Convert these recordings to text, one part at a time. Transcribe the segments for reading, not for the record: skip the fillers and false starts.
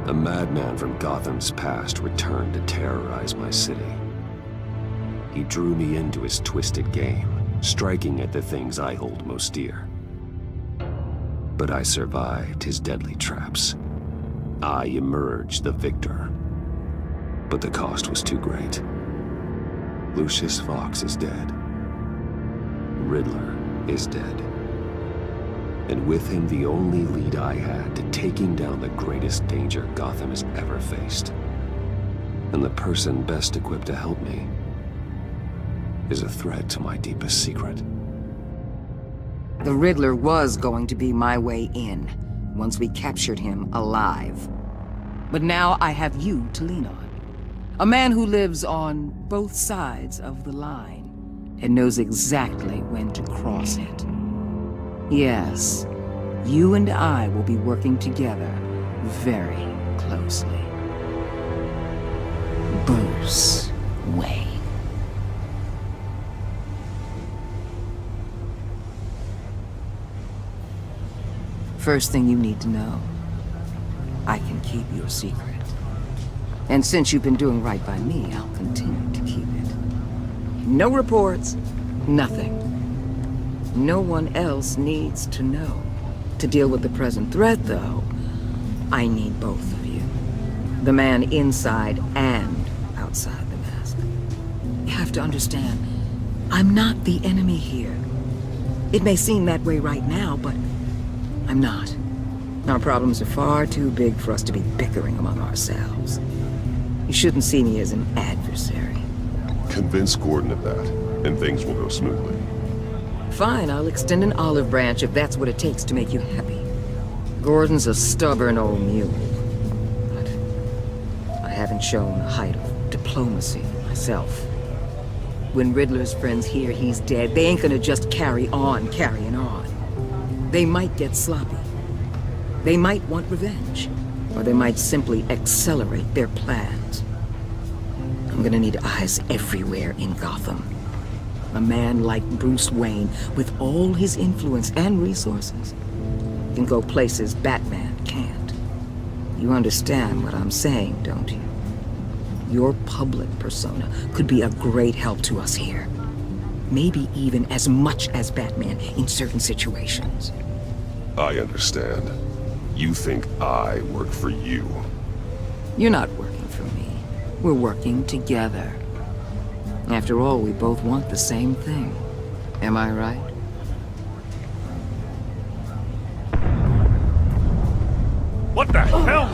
A madman from Gotham's past returned to terrorize my city. He drew me into his twisted game, striking at the things I hold most dear. But I survived his deadly traps. I emerged the victor. But the cost was too great. Lucius Fox is dead. Riddler is dead. And with him the only lead I had to taking down the greatest danger Gotham has ever faced. And the person best equipped to help me is a threat to my deepest secret. The Riddler was going to be my way in, once we captured him alive. But now I have you to lean on. A man who lives on both sides of the line, and knows exactly when to cross it. Yes, you and I will be working together very closely. Bruce Wayne. First thing you need to know, I can keep your secret. And since you've been doing right by me, I'll continue to keep it. No reports, nothing. No one else needs to know. To deal with the present threat, though, I need both of you. The man inside and outside the mask. You have to understand, I'm not the enemy here. It may seem that way right now, but I'm not. Our problems are far too big for us to be bickering among ourselves. You shouldn't see me as an adversary. Convince Gordon of that, and things will go smoothly. Fine, I'll extend an olive branch if that's what it takes to make you happy. Gordon's a stubborn old mule. But I haven't shown the height of diplomacy myself. When Riddler's friends hear he's dead, they ain't gonna just carry on carrying on. They might get sloppy. They might want revenge. Or they might simply accelerate their plans. I'm gonna need eyes everywhere in Gotham. A man like Bruce Wayne, with all his influence and resources, can go places Batman can't. You understand what I'm saying, don't you? Your public persona could be a great help to us here. Maybe even as much as Batman in certain situations. I understand. You think I work for you. You're not working for me. We're working together. After all, we both want the same thing. Am I right? What the hell?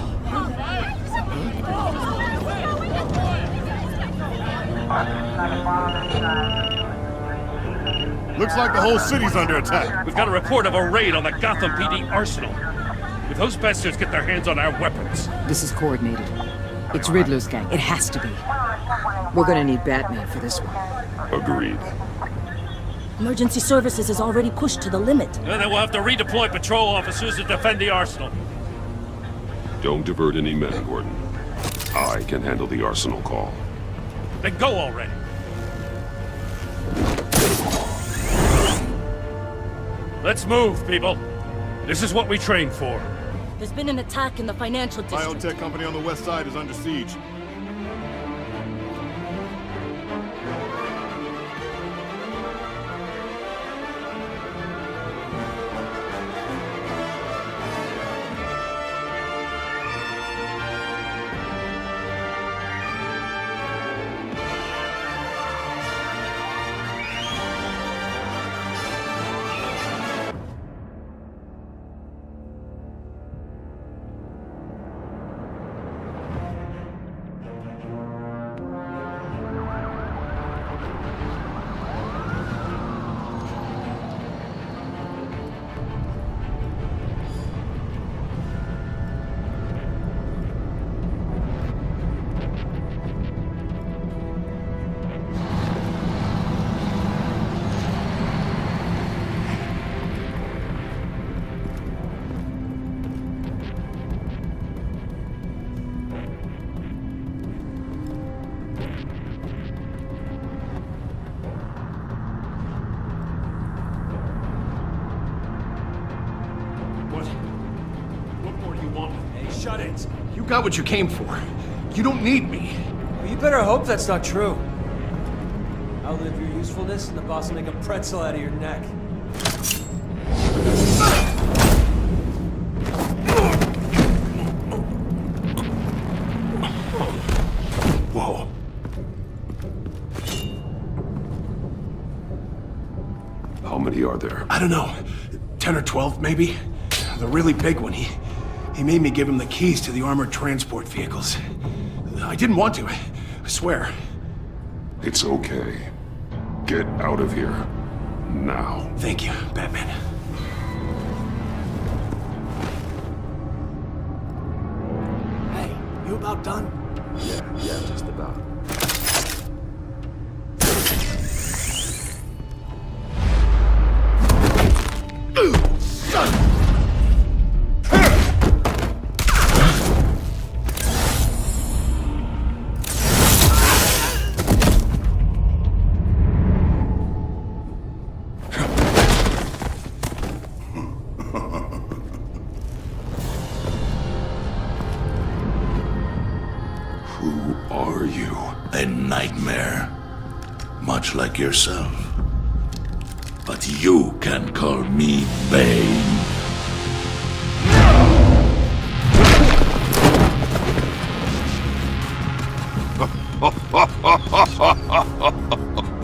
Looks like the whole city's under attack. We've got a report of a raid on the Gotham PD arsenal. If those bastards get their hands on our weapons... This is coordinated. It's Riddler's gang. It has to be. We're gonna need Batman for this one. Agreed. Emergency services is already pushed to the limit. And then we'll have to redeploy patrol officers to defend the arsenal. Don't divert any men, Gordon. I can handle the arsenal call. Then go already. Let's move, people. This is what we trained for. There's been an attack in the financial district. Biotech company on the west side is under siege. What more do you want? Hey, shut it! You got what you came for. You don't need me. Well, you better hope that's not true. Outlive your usefulness, and the boss will make a pretzel out of your neck. Whoa. How many are there? I don't know. 10 or 12, maybe? The really big one, he made me give him the keys to the armored transport vehicles. I didn't want to, I swear. It's okay. Get out of here. Now. Thank you, Batman. Hey, you about done? Yeah, just about. Who are you? A nightmare. Much like yourself. But you can call me Bane.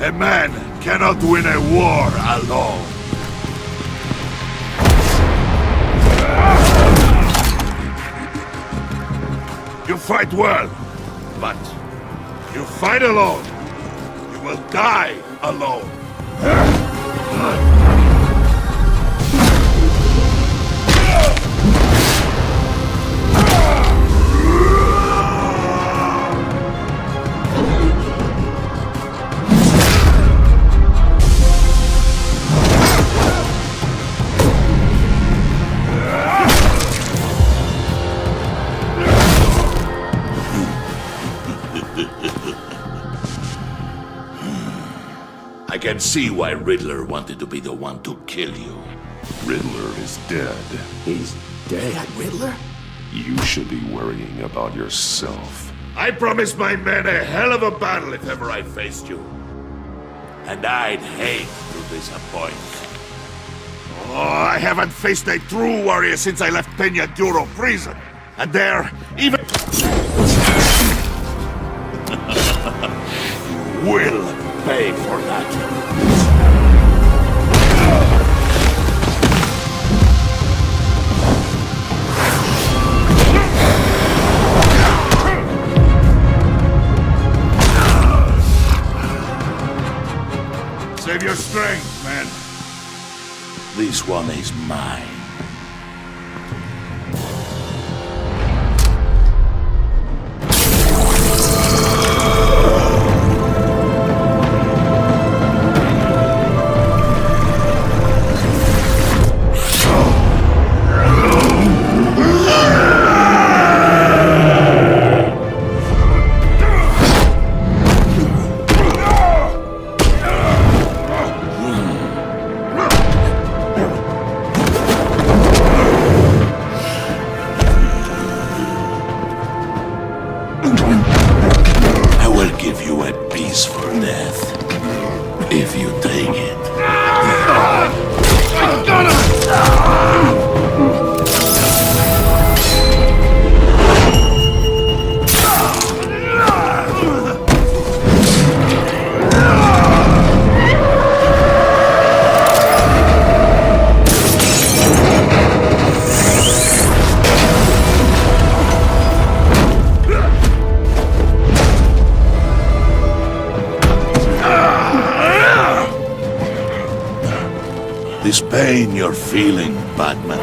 A man cannot win a war alone. You fight well, but you fight alone. You will die alone. I can see why Riddler wanted to be the one to kill you. Riddler is dead. He's dead. That Riddler? You should be worrying about yourself. I promised my men a hell of a battle if ever I faced you. And I'd hate to disappoint. Oh, I haven't faced a true warrior since I left Peña Duro prison. And there, even... You will pay for that. Save your strength, man. This one is mine. I will give you a peaceful death, if you take it. This pain you're feeling, Batman.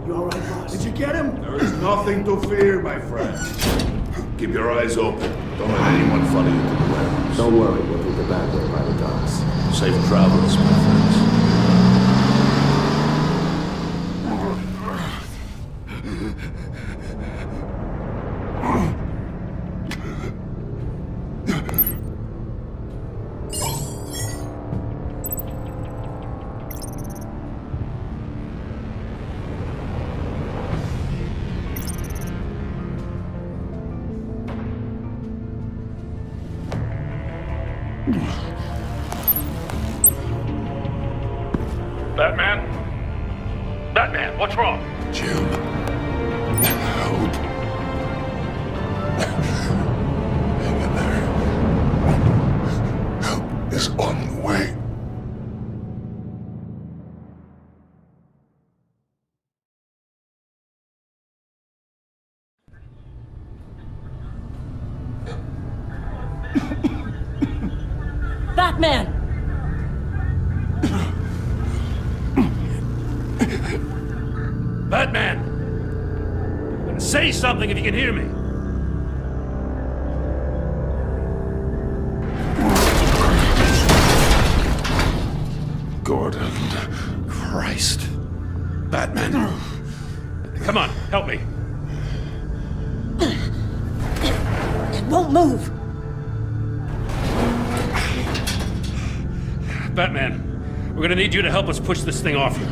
You all right, boss? Did you get him? There is nothing to fear, my friend. Keep your eyes open. Don't let anyone follow you to the warehouse. Don't worry, we'll take the back way by the docks. Safe travels, my friends. Batman? Batman, what's wrong? Jim. Help. Hang in there. Help is on the way. Batman! Batman! Say something if you can hear me. Gordon. Christ. Batman. Come on, help me. It won't move! Batman, we're gonna need you to help us push this thing off you.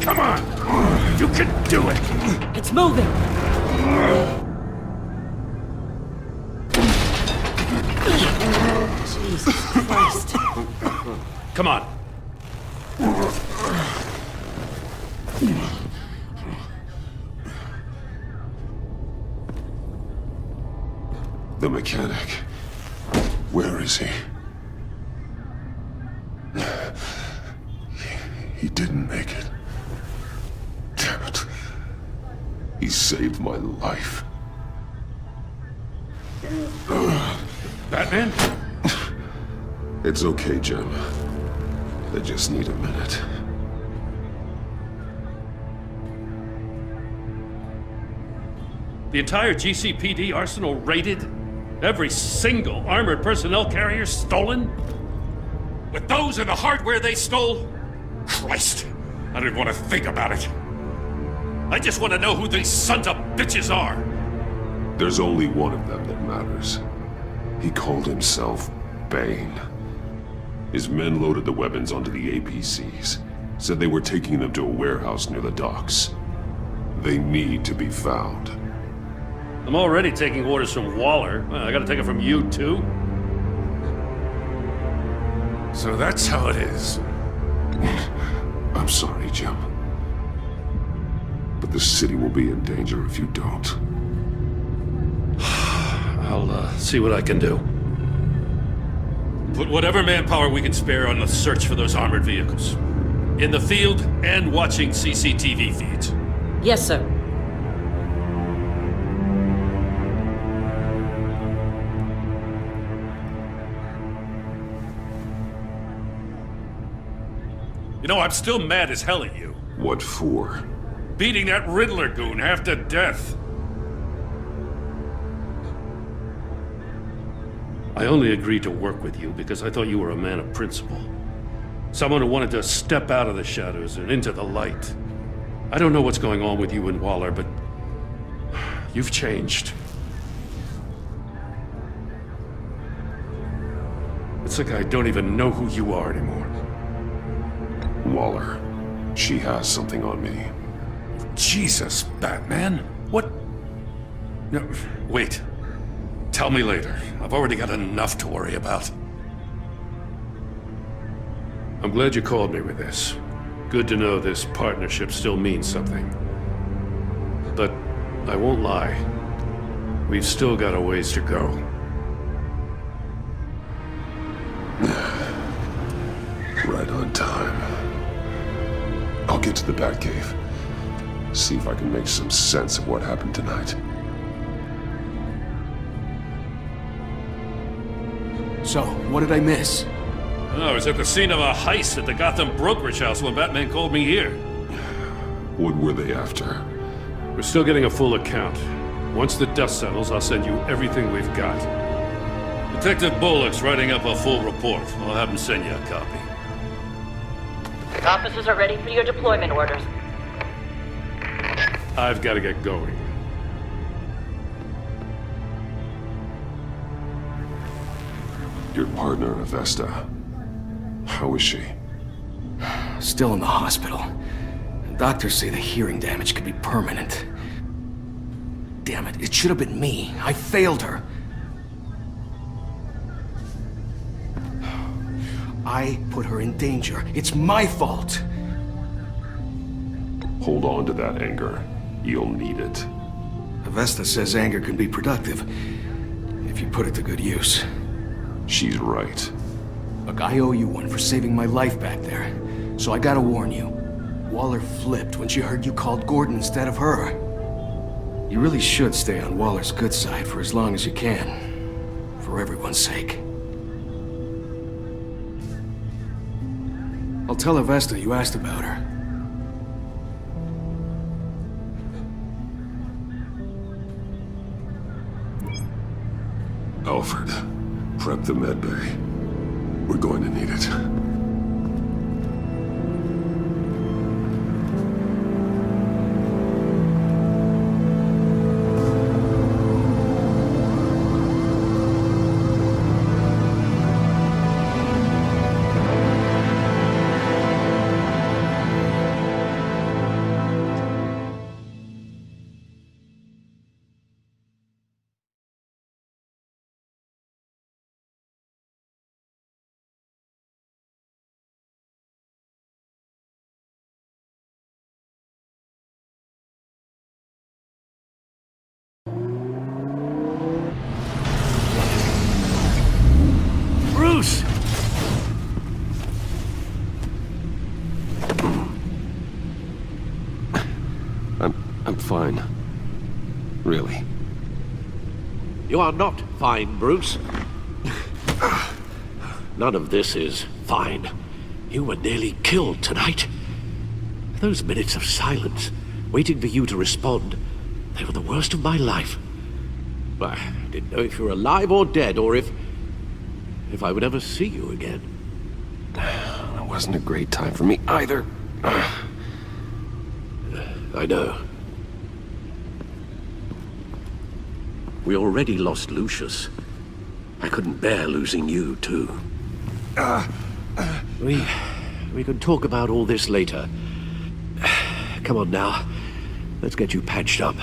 Come on! You can do it! It's moving! Jesus Christ. Come on. The mechanic. Where is he? He didn't make it. Damn it. He saved my life. Batman? It's okay, Jim. I just need a minute. The entire GCPD arsenal raided? Every single armored personnel carrier stolen? With those and the hardware they stole? Christ, I don't even want to think about it. I just want to know who these sons of bitches are. There's only one of them that matters. He called himself Bane. His men loaded the weapons onto the APCs, said they were taking them to a warehouse near the docks. They need to be found. I'm already taking orders from Waller. I gotta take it from you, too? So that's how it is. I'm sorry, Jim. But the city will be in danger if you don't. I'll see what I can do. Put whatever manpower we can spare on the search for those armored vehicles. In the field and watching CCTV feeds. Yes, sir. You know, I'm still mad as hell at you. What for? Beating that Riddler goon half to death. I only agreed to work with you because I thought you were a man of principle. Someone who wanted to step out of the shadows and into the light. I don't know what's going on with you and Waller, but you've changed. It's like I don't even know who you are anymore. Waller. She has something on me. Jesus, Batman. What? No, wait. Tell me later. I've already got enough to worry about. I'm glad you called me with this. Good to know this partnership still means something. But I won't lie. We've still got a ways to go. Right on time. I'll get to the Batcave. See if I can make some sense of what happened tonight. So, what did I miss? Oh, I was at the scene of a heist at the Gotham brokerage house when Batman called me here. What were they after? We're still getting a full account. Once the dust settles, I'll send you everything we've got. Detective Bullock's writing up a full report. I'll have him send you a copy. Officers are ready for your deployment orders. I've got to get going. Your partner, Avesta. How is she? Still in the hospital. Doctors say the hearing damage could be permanent. Damn it, it should have been me. I failed her. I put her in danger. It's my fault. Hold on to that anger. You'll need it. Avesta says anger can be productive, if you put it to good use. She's right. Look, I owe you one for saving my life back there. So I gotta warn you. Waller flipped when she heard you called Gordon instead of her. You really should stay on Waller's good side for as long as you can. For everyone's sake. I'll tell Avesta you asked about her. Alfred, prep the med bay. We're going to need it. Bruce! I'm fine. Really. You are not fine, Bruce. None of this is fine. You were nearly killed tonight. Those minutes of silence, waiting for you to respond, they were the worst of my life. I didn't know if you were alive or dead, or if I would ever see you again. It wasn't a great time for me either. I know. We already lost Lucius. I couldn't bear losing you, too. We can talk about all this later. Come on now. Let's get you patched up.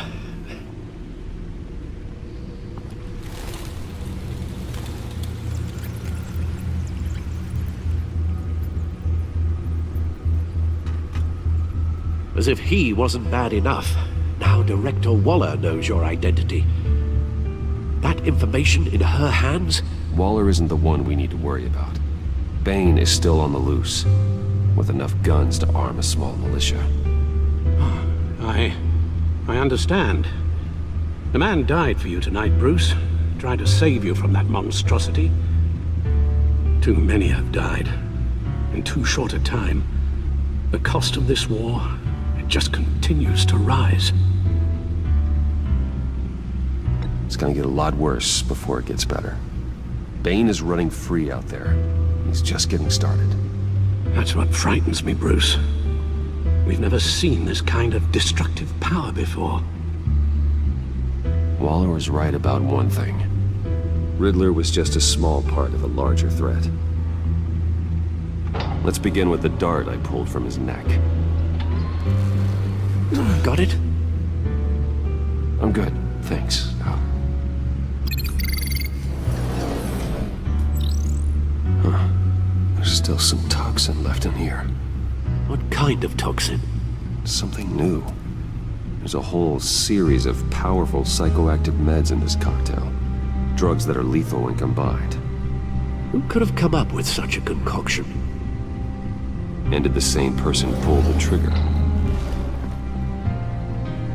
As if he wasn't bad enough, now Director Waller knows your identity. That information in her hands? Waller isn't the one we need to worry about. Bane is still on the loose, with enough guns to arm a small militia. I understand. The man died for you tonight, Bruce. Tried to save you from that monstrosity. Too many have died. In too short a time. The cost of this war, it just continues to rise. It's gonna get a lot worse before it gets better. Bane is running free out there. He's just getting started. That's what frightens me, Bruce. We've never seen this kind of destructive power before. Waller was right about one thing. Riddler was just a small part of a larger threat. Let's begin with the dart I pulled from his neck. Got it? I'm good, thanks. There's still some toxin left in here. What kind of toxin? Something new. There's a whole series of powerful psychoactive meds in this cocktail. Drugs that are lethal when combined. Who could have come up with such a concoction? And did the same person pull the trigger?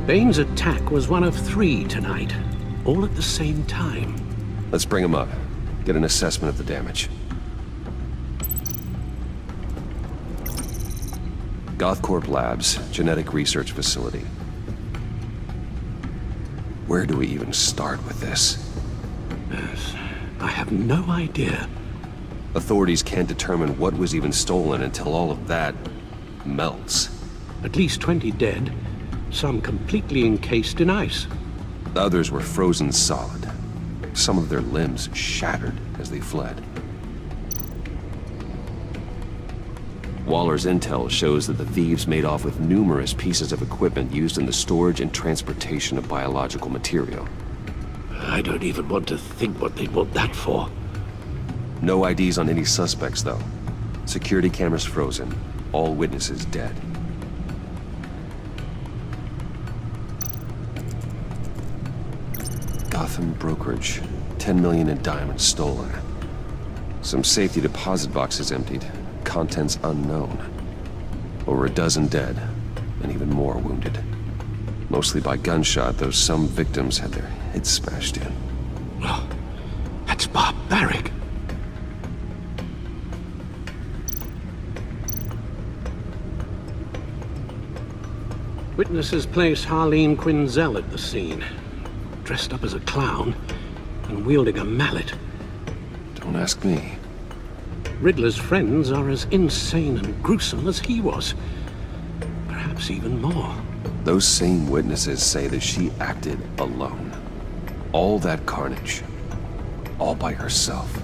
Bane's attack was one of 3 tonight, all at the same time. Let's bring him up. Get an assessment of the damage. Gothcorp Labs, genetic research facility. Where do we even start with this? Yes, I have no idea. Authorities can't determine what was even stolen until all of that melts. At least 20 dead, some completely encased in ice. Others were frozen solid. Some of their limbs shattered as they fled. Waller's intel shows that the thieves made off with numerous pieces of equipment used in the storage and transportation of biological material. I don't even want to think what they'd want that for. No IDs on any suspects, though. Security cameras frozen. All witnesses dead. Gotham brokerage. 10 million in diamonds stolen. Some safety deposit boxes emptied. Contents unknown. Over a dozen dead, and even more wounded. Mostly by gunshot, though some victims had their heads smashed in. Oh, that's barbaric. Witnesses place Harleen Quinzel at the scene, dressed up as a clown and wielding a mallet. Don't ask me. Riddler's friends are as insane and gruesome as he was. Perhaps even more. Those same witnesses say that she acted alone. All that carnage. All by herself.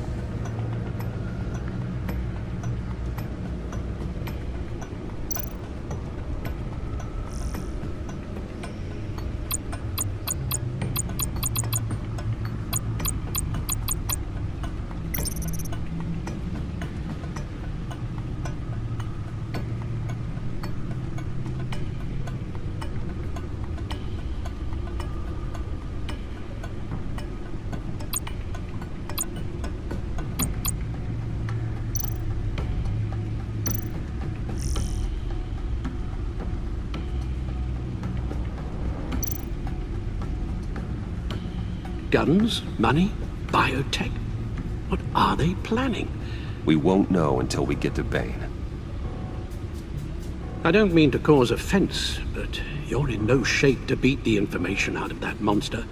Guns, money, biotech. What are they planning? We won't know until we get to Bane. I don't mean to cause offense, but you're in no shape to beat the information out of that monster.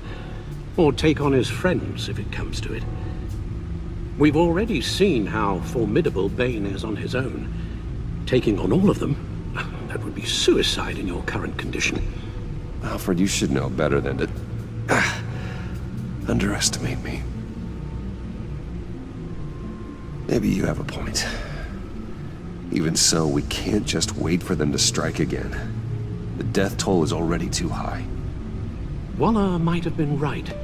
Or take on his friends, if it comes to it. We've already seen how formidable Bane is on his own. Taking on all of them, that would be suicide in your current condition. Alfred, you should know better than to underestimate me. Maybe you have a point. Even so, we can't just wait for them to strike again. The death toll is already too high. Waller might have been right.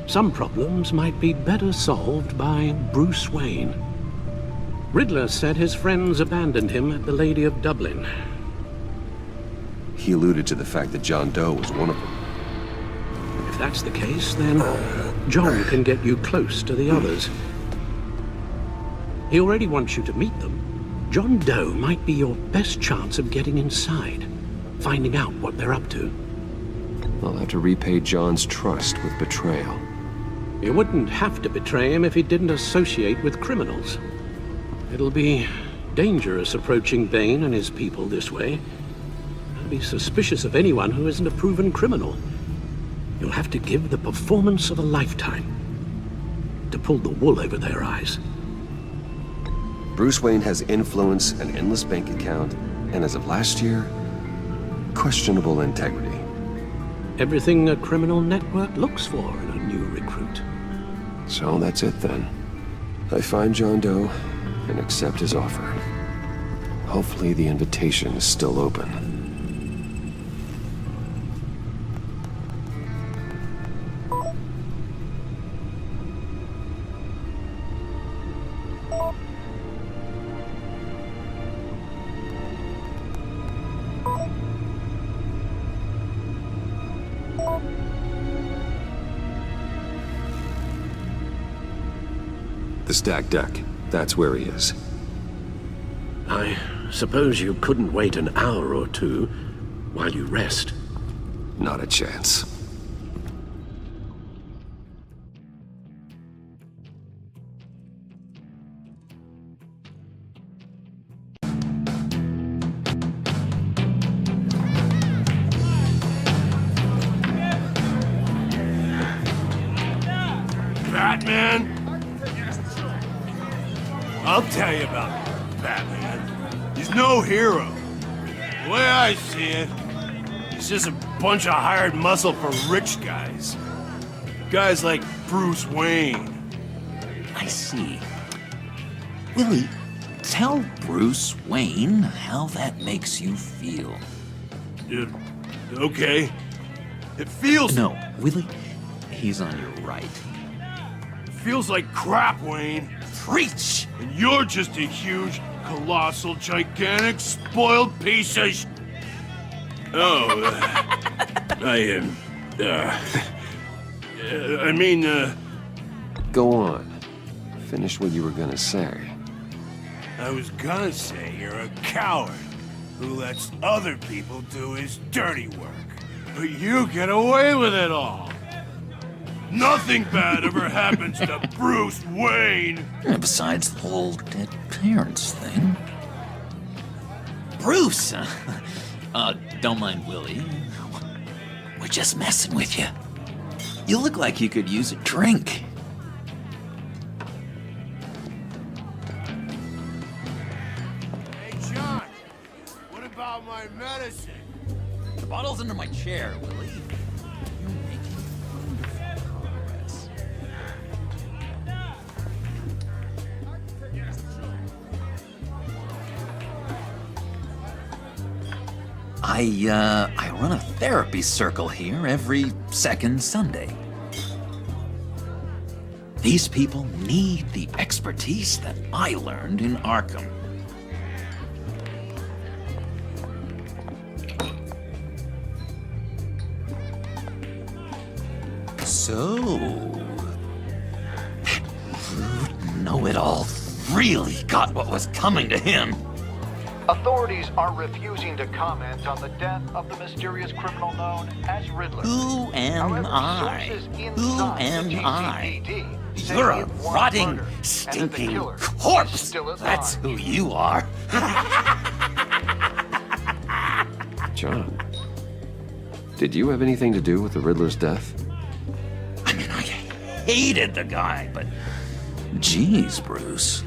Some problems might be better solved by Bruce Wayne. Riddler said his friends abandoned him at the Lady of Dublin. He alluded to the fact that John Doe was one of them. If that's the case, then John can get you close to the others. He already wants you to meet them. John Doe might be your best chance of getting inside, finding out what they're up to. I'll have to repay John's trust with betrayal. You wouldn't have to betray him if he didn't associate with criminals. It'll be dangerous approaching Bane and his people this way. I'd be suspicious of anyone who isn't a proven criminal. You'll have to give the performance of a lifetime to pull the wool over their eyes. Bruce Wayne has influence, an endless bank account, and as of last year, questionable integrity. Everything a criminal network looks for in a new recruit. So that's it then. I find John Doe and accept his offer. Hopefully the invitation is still open. The stacked deck. That's where he is. I suppose you couldn't wait an hour or two while you rest. Not a chance. I'll tell you about Batman. He's no hero. The way I see it, he's just a bunch of hired muscle for rich guys. Guys like Bruce Wayne. I see. Willie, tell Bruce Wayne how that makes you feel. Okay. It feels... No, Willie, he's on your right. It feels like crap, Wayne. Preach! And you're just a huge, colossal, gigantic, spoiled piece of Go on. Finish what you were gonna say. I was gonna say you're a coward who lets other people do his dirty work. But you get away with it all. Nothing bad ever happens to Bruce Wayne. Besides the whole dead parents thing. Bruce! Don't mind Willie. We're just messing with you. You look like you could use a drink. Hey, John. What about my medicine? The bottle's under my chair, Willie. You're making wonderful progress. I run a therapy circle here every second Sunday. These people need the expertise that I learned in Arkham. So, that rude know-it-all really got what was coming to him. Authorities are refusing to comment on the death of the mysterious criminal known as Riddler. Who am However, I? sources Who inside am the I? GCPD say You're a it was rotting, murder, and that the stinking killer is corpse. still at That's large. who you are. John, did you have anything to do with the Riddler's death? I mean, I hated the guy, but... Geez, Bruce.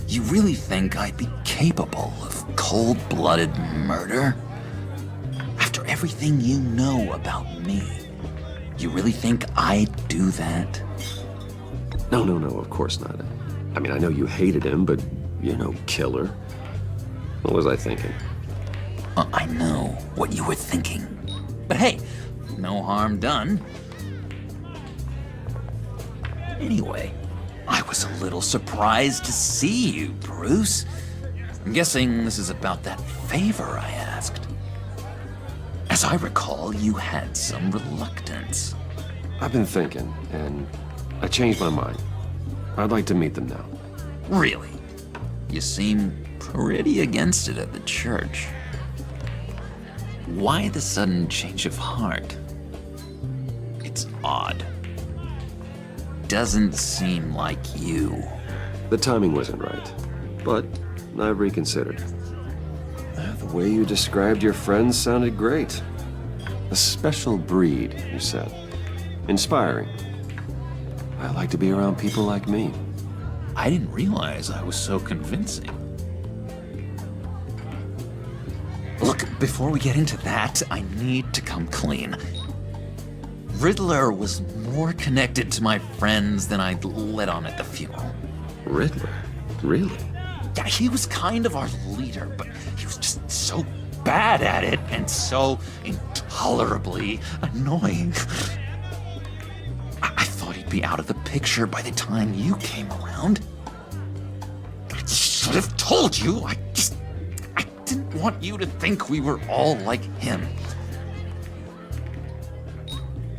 You really think I'd be capable of cold-blooded murder? After everything you know about me, you really think I'd do that? No, of course not. I mean, I know you hated him, but you're no killer. What was I thinking? I know what you were thinking. But hey, no harm done. Anyway, I was a little surprised to see you, Bruce. I'm guessing this is about that favor I asked. As I recall, you had some reluctance. I've been thinking, and I changed my mind. I'd like to meet them now. Really? You seem pretty against it at the church. Why the sudden change of heart? It's odd. Doesn't seem like you. The timing wasn't right, but I've reconsidered. The way you described your friends sounded great. A special breed, you said. Inspiring. I like to be around people like me. I didn't realize I was so convincing. Look, before we get into that, I need to come clean. Riddler was more connected to my friends than I'd let on at the funeral. Riddler? Really? Yeah, he was kind of our leader, but he was just so bad at it and so intolerably annoying. I thought he'd be out of the picture by the time you came around. I should have told you. I didn't want you to think we were all like him.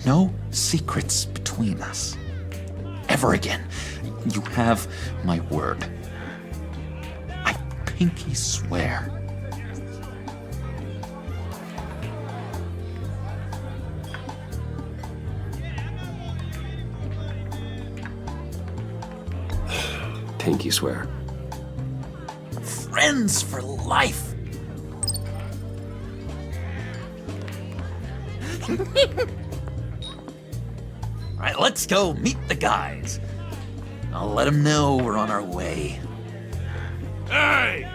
No secrets between us. Ever again. You have my word. I pinky swear. Pinky swear. Friends for life. All right, let's go meet the guys. I'll let them know we're on our way. Hey!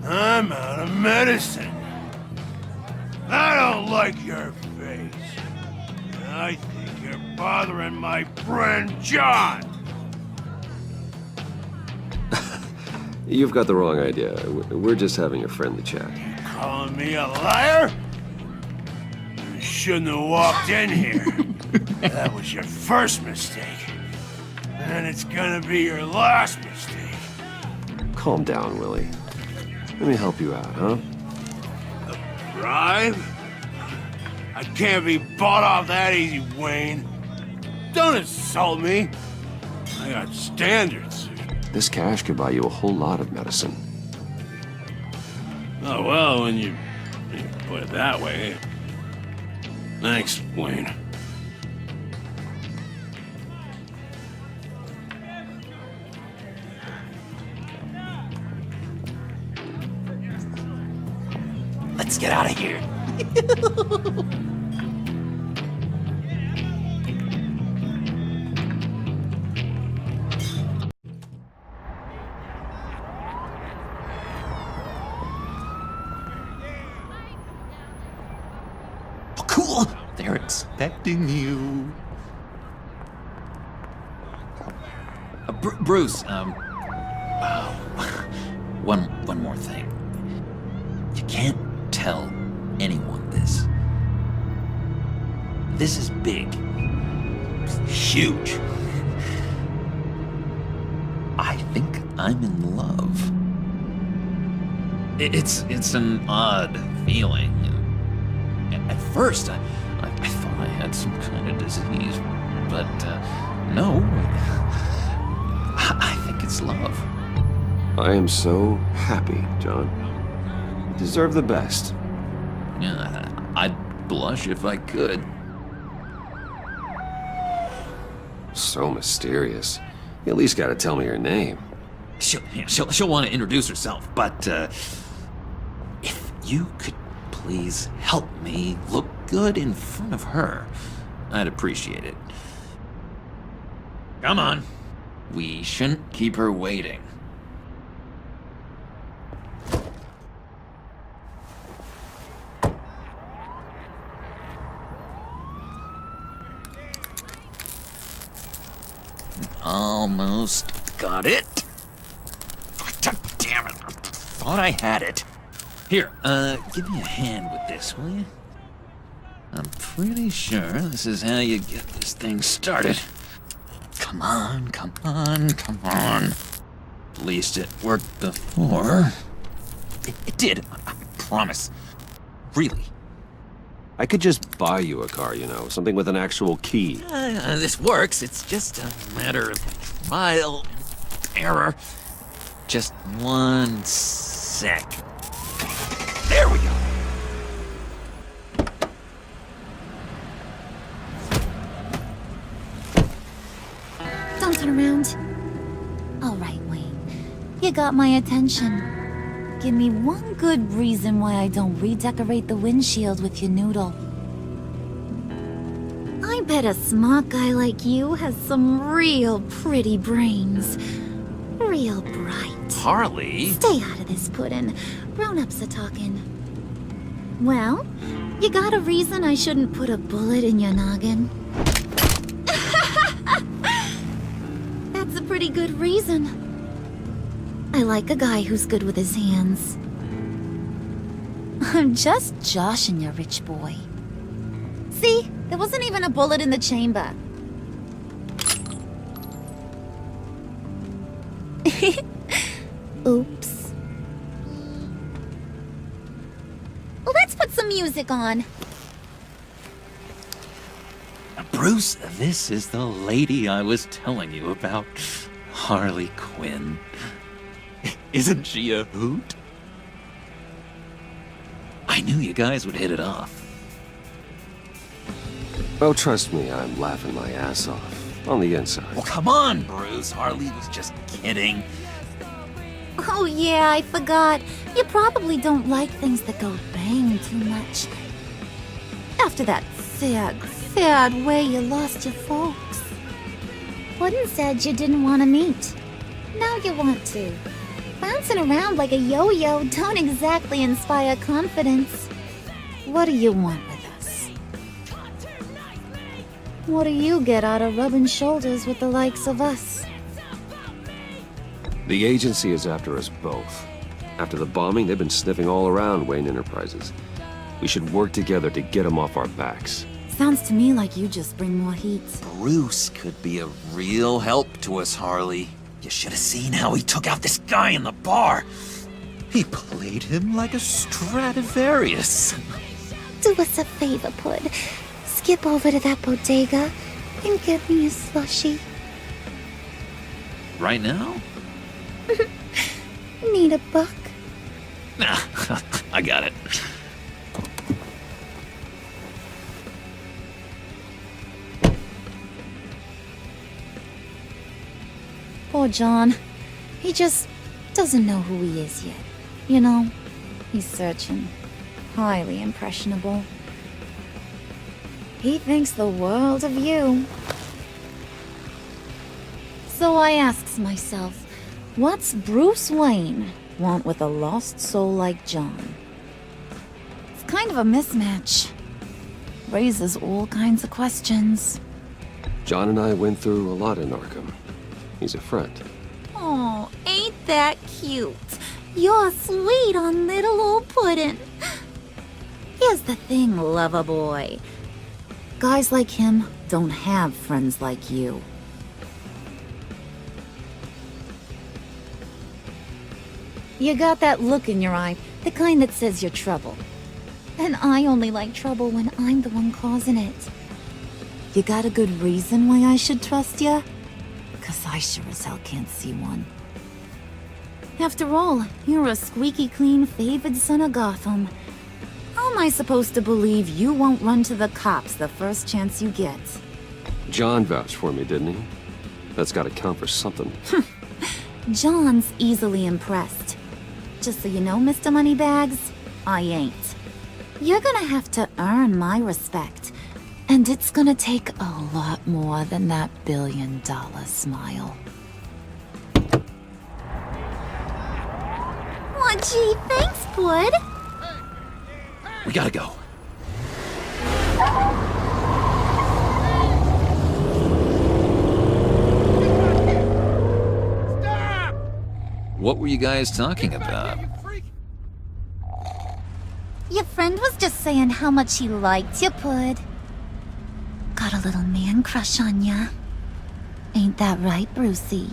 I'm out of medicine. I don't like your face. I think you're bothering my friend John. You've got the wrong idea. We're just having a friendly chat. Calling me a liar? You shouldn't have walked in here. That was your first mistake. And it's gonna be your last mistake. Calm down, Willie. Let me help you out, huh? A bribe? I can't be bought off that easy, Wayne. Don't insult me. I got standards. This cash could buy you a whole lot of medicine. Oh, well, when you put it that way. Thanks, Wayne. Let's get out of here. Oh, cool. They're expecting you. Bruce, one more thing. You can't tell anyone this. This is big. It's huge. I think I'm in love. It's an odd feeling. At first, I thought I had some kind of disease, but no. I think it's love. I am so happy, John. You deserve the best. Yeah, I'd blush if I could. So mysterious. You at least gotta tell me your name. She'll want to introduce herself, but if you could please help me look good in front of her, I'd appreciate it. Come on. We shouldn't keep her waiting. Almost got it. God damn it. I thought I had it. Here, give me a hand with this, will you? I'm pretty sure this is how you get this thing started. Come on, come on, come on. At least it worked before. It did, I promise. Really. I could just buy you a car, you know, something with an actual key. This works. It's just a matter of trial and error. Just 1 sec. There we go. Don't turn around. All right, Wayne. You got my attention. Give me one good reason why I don't redecorate the windshield with your noodle. I bet a smart guy like you has some real pretty brains. Real bright. Harley? Stay out of this, Puddin'. Grown-ups are talking. Well, you got a reason I shouldn't put a bullet in your noggin? That's a pretty good reason. I like a guy who's good with his hands. I'm just joshing you, rich boy. See? There wasn't even a bullet in the chamber. Oops. Well, let's put some music on. Bruce, this is the lady I was telling you about. Harley Quinn. Isn't she a hoot? I knew you guys would hit it off. Oh, trust me, I'm laughing my ass off. On the inside. Well, come on, Bruce. Harley was just kidding. Oh yeah, I forgot. You probably don't like things that go bang too much. After that sad way you lost your folks. Puddin' said you didn't want to meet. Now you want to. Bouncing around like a yo-yo don't exactly inspire confidence. What do you want with us? What do you get out of rubbing shoulders with the likes of us? The agency is after us both. After the bombing, they've been sniffing all around Wayne Enterprises. We should work together to get them off our backs. Sounds to me like you just bring more heat. Bruce could be a real help to us, Harley. You should have seen how he took out this guy in the bar. He played him like a Stradivarius. Do us a favor, Pud. Skip over to that bodega and get me a slushie. Right now? Need a buck? Nah, I got it. Poor John. He just doesn't know who he is yet. You know, he's searching. Highly impressionable. He thinks the world of you. So I asks myself, what's Bruce Wayne want with a lost soul like John? It's kind of a mismatch. Raises all kinds of questions. John and I went through a lot in Arkham. He's a friend. Oh, ain't that cute? You're sweet on little old Puddin'. Here's the thing, lover boy. Guys like him don't have friends like you. You got that look in your eye, the kind that says you're trouble. And I only like trouble when I'm the one causing it. You got a good reason why I should trust you? 'Cause I sure as hell can't see one. After all, you're a squeaky clean favored son of Gotham. How am I supposed to believe you won't run to the cops the first chance you get? John vouched for me, didn't he? That's gotta count for something. John's easily impressed. Just so you know, Mr. Moneybags, I ain't. You're gonna have to earn my respect. And it's gonna take a lot more than that billion-dollar smile. Aw, gee, thanks, Bud. We gotta go. What were you guys talking about? Your friend was just saying how much he liked you, Pud. Got a little man crush on ya. Ain't that right, Brucey?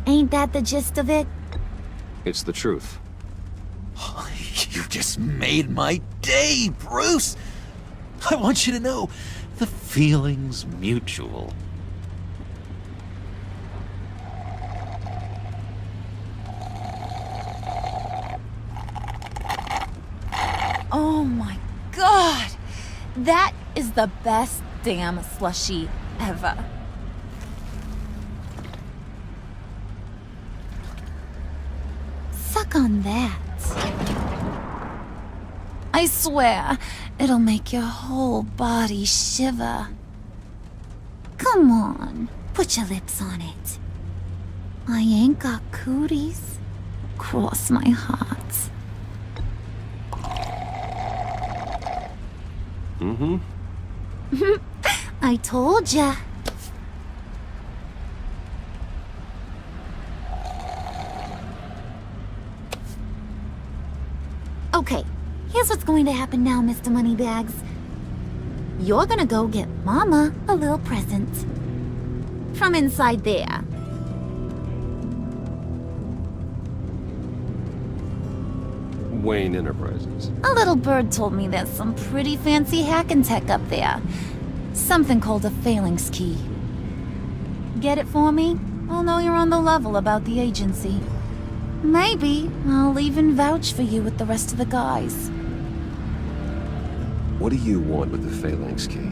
Ain't that the gist of it? It's the truth. You just made my day, Bruce! I want you to know, the feeling's mutual. Oh my god! That is the best damn slushie ever. Suck on that. I swear, it'll make your whole body shiver. Come on, put your lips on it. I ain't got cooties. Cross my heart. Mm-hmm. I told ya. Okay, here's what's going to happen now, Mr. Moneybags. You're gonna go get Mama a little present. From inside there. Wayne Enterprises. A little bird told me there's some pretty fancy hacking tech up there. Something called a phalanx key. Get it for me? I'll know you're on the level about the agency. Maybe I'll even vouch for you with the rest of the guys. What do you want with the phalanx key?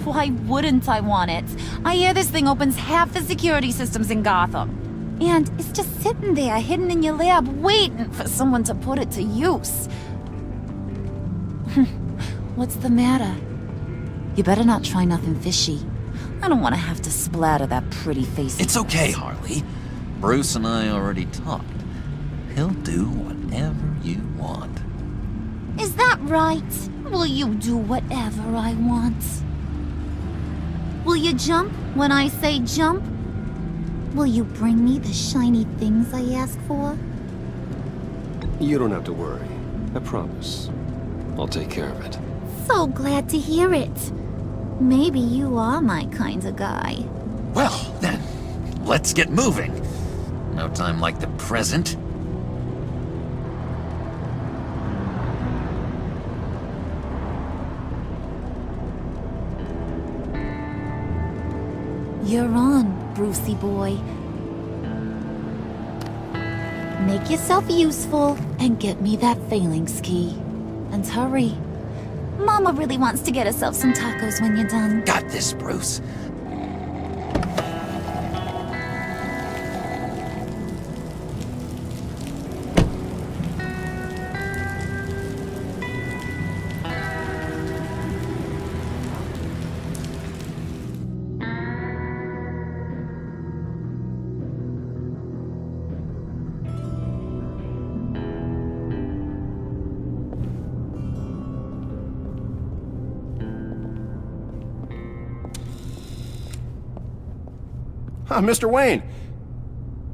Why wouldn't I want it? I hear this thing opens half the security systems in Gotham. And it's just sitting there, hidden in your lab, waiting for someone to put it to use. What's the matter? You better not try nothing fishy. I don't want to have to splatter that pretty face. It's okay, Harley. Bruce and I already talked. He'll do whatever you want. Is that right? Will you do whatever I want? Will you jump when I say jump? Will you bring me the shiny things I ask for? You don't have to worry. I promise. I'll take care of it. So glad to hear it. Maybe you are my kind of guy. Well, then, let's get moving. No time like the present. You're on, Brucey boy. Make yourself useful and get me that phalanx key. And hurry. Mama really wants to get herself some tacos when you're done. Got this, Bruce. Mr. Wayne.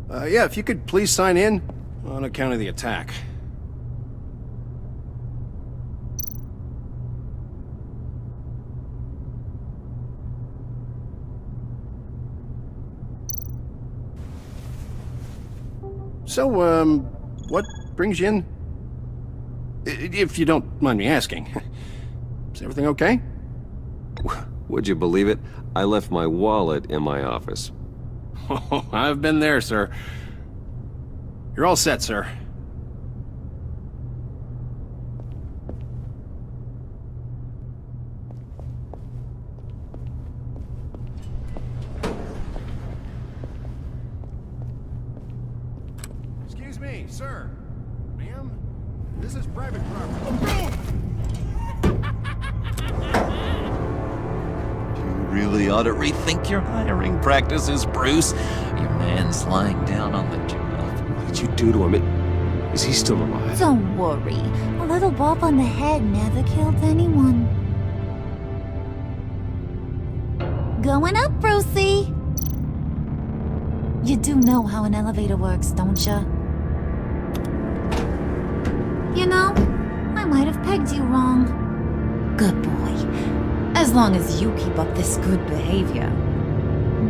Yeah, if you could please sign in on account of the attack. So, what brings you in? If you don't mind me asking. Is everything okay? Would you believe it? I left my wallet in my office. Oh, I've been there, sir. You're all set, sir. Excuse me, sir. Ma'am? This is private property. Really ought to rethink your hiring practices, Bruce. Your man's lying down on the job. What did you do to him? Is he still alive? Don't worry. A little bump on the head never killed anyone. Going up, Brucey! You do know how an elevator works, don't ya? You know, I might have pegged you wrong. Good boy. As long as you keep up this good behavior.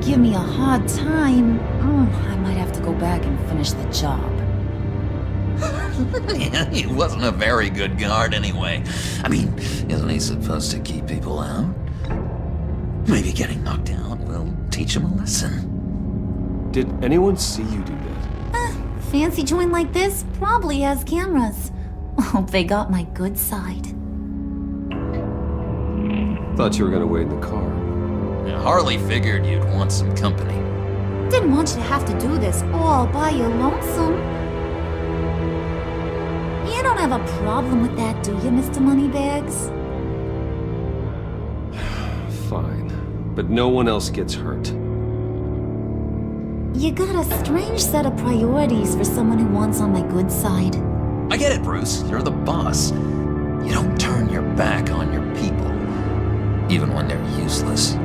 Give me a hard time, I might have to go back and finish the job. Yeah, he wasn't a very good guard anyway. I mean, isn't he supposed to keep people out? Maybe getting knocked out will teach him a lesson. Did anyone see you do that? Fancy joint like this probably has cameras. Hope they got my good side. Thought you were gonna wait in the car. Now, Harley figured you'd want some company. Didn't want you to have to do this all by your lonesome. You don't have a problem with that, do you, Mr. Moneybags? Fine. But no one else gets hurt. You got a strange set of priorities for someone who wants on my good side. I get it, Bruce. You're the boss. You don't turn your back on your people, even when they're useless.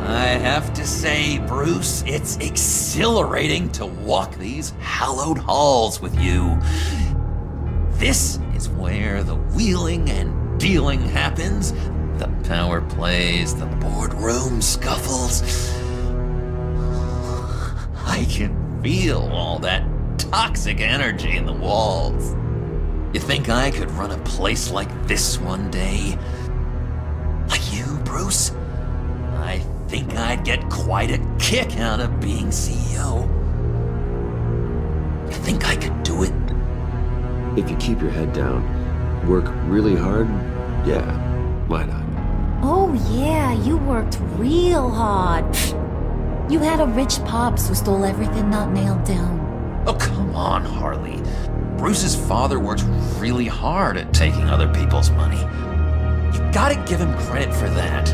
I have to say, Bruce, it's exhilarating to walk these hallowed halls with you. This is where the wheeling and dealing happens, the power plays, the boardroom scuffles. I can feel all that toxic energy in the walls. You think I could run a place like this one day? Like you, Bruce? I think I'd get quite a kick out of being CEO. You think I could do it? If you keep your head down, work really hard, yeah, why not? Oh yeah, you worked real hard. You had a rich pops who stole everything not nailed down. Oh, come on, Harley. Bruce's father worked really hard at taking other people's money. You gotta give him credit for that.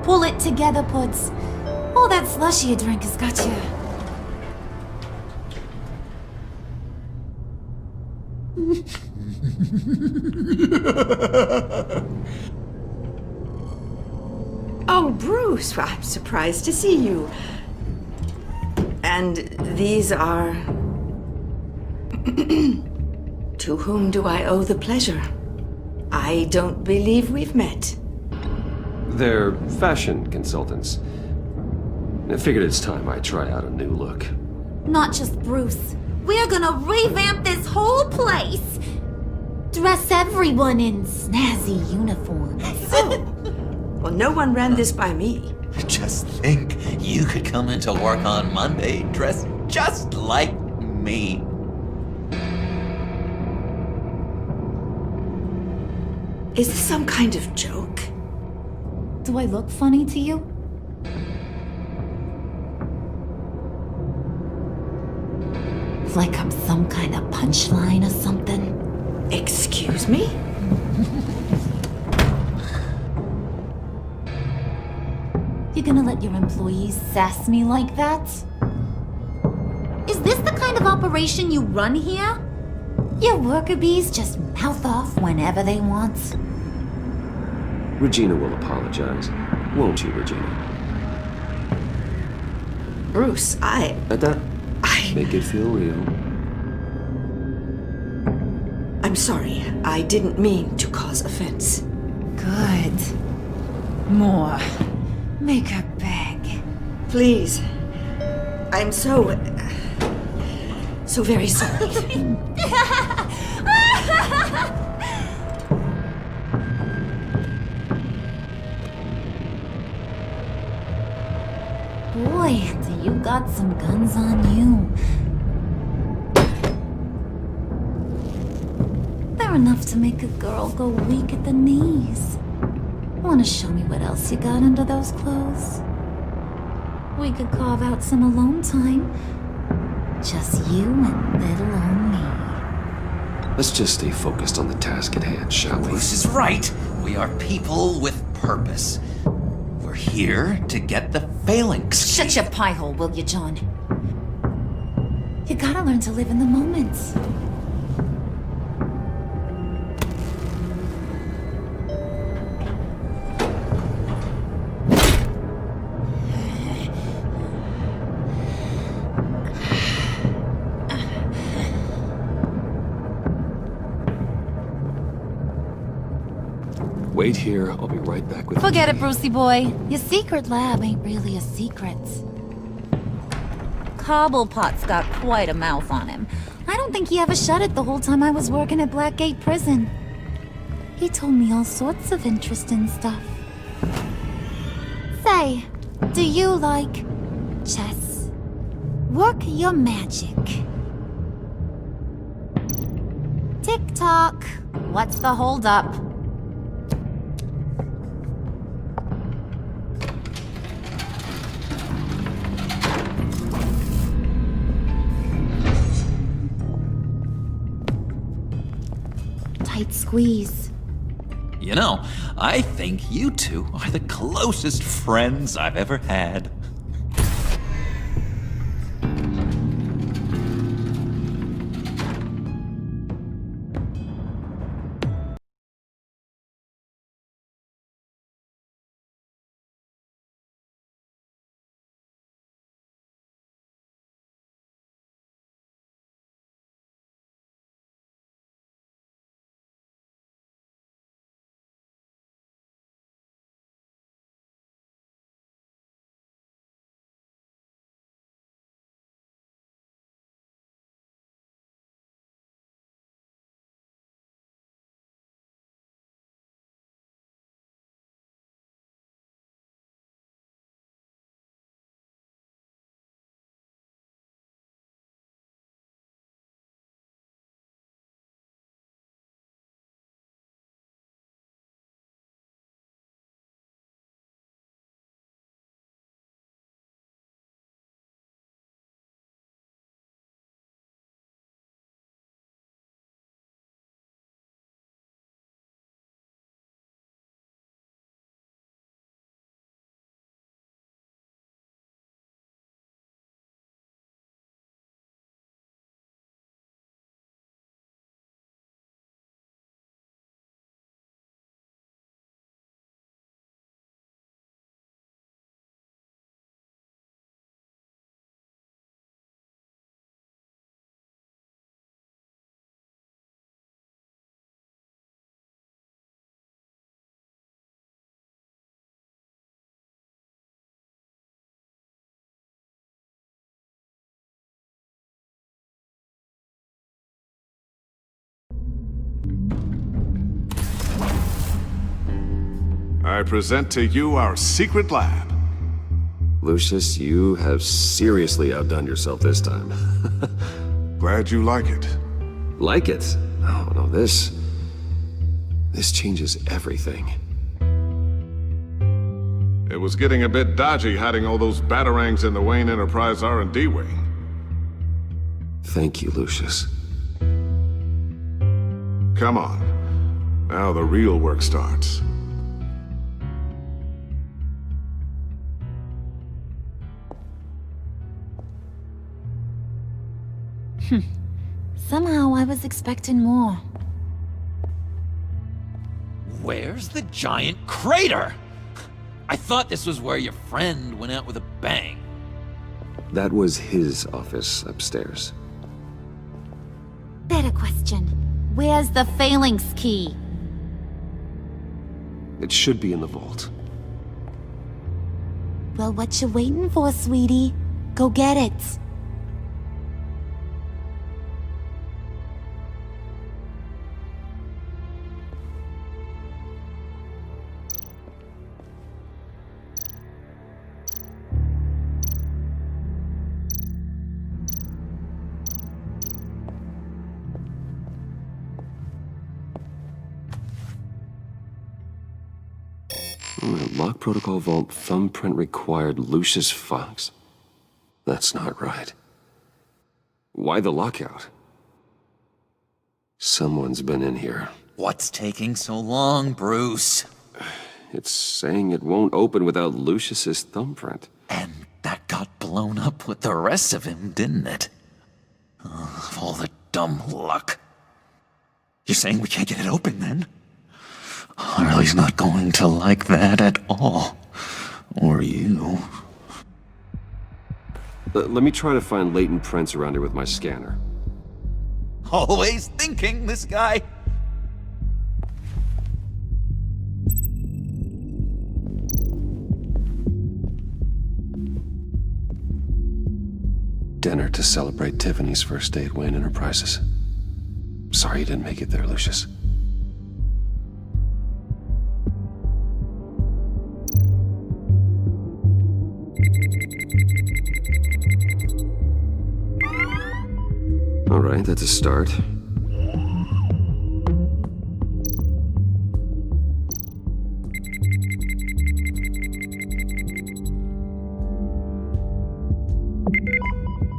Pull it together, Puds. All that slushy you drink has got you. Oh, Bruce, I'm surprised to see you. And these are... To whom do I owe the pleasure? I don't believe we've met. They're fashion consultants. I figured it's time I try out a new look. Not just Bruce. We're gonna revamp this whole place. Dress everyone in snazzy uniforms. Oh. Well, no one ran this by me. Just think, you could come into work on Monday dressed just like me. Is this some kind of joke? Do I look funny to you? Like I'm some kind of punchline or something? Excuse me? You gonna let your employees sass me like that? Is this the kind of operation you run here? Your worker bees just mouth off whenever they want. Regina will apologize. Won't you, Regina? Bruce, I... Make it feel real. I'm sorry. I didn't mean to cause offense. Good. More. Make her beg. Please. I'm so very sorry. Boy, do you got some guns on you. They're enough to make a girl go weak at the knees. Wanna show me what else you got under those clothes? We could carve out some alone time. Just you and little old me. Let's just stay focused on the task at hand, shall we? Bruce is right. We are people with purpose. We're here to get the phalanx. Shut your pie hole, will you, John? You gotta learn to live in the moment. Wait here, I'll be right back with Forget it, Brucey boy. Your secret lab ain't really a secret. Cobblepot's got quite a mouth on him. I don't think he ever shut it the whole time I was working at Blackgate Prison. He told me all sorts of interesting stuff. Say, do you like chess? Work your magic. Tick-tock. What's the holdup? Tight squeeze. You know, I think you two are the closest friends I've ever had. I present to you our secret lab. Lucius, you have seriously outdone yourself this time. Glad you like it. Like it? Oh, no, this changes everything. It was getting a bit dodgy hiding all those batarangs in the Wayne Enterprise R&D wing. Thank you, Lucius. Come on. Now the real work starts. Somehow I was expecting more. Where's the giant crater? I thought this was where your friend went out with a bang. That was his office upstairs. Better question. Where's the phalanx key? It should be in the vault. Well, what you waiting for, sweetie? Go get it. Lock protocol vault thumbprint required Lucius Fox. That's not right. Why the lockout? Someone's been in here. What's taking so long, Bruce? It's saying it won't open without Lucius's thumbprint. And that got blown up with the rest of him, didn't it? Of all the dumb luck. You're saying we can't get it open, then? Harley's not going to like that at all. Or you. Let me try to find latent prints around here with my scanner. Always thinking, this guy. Dinner to celebrate Tiffany's first day at Wayne Enterprises. Sorry you didn't make it there, Lucius. All right, that's a start.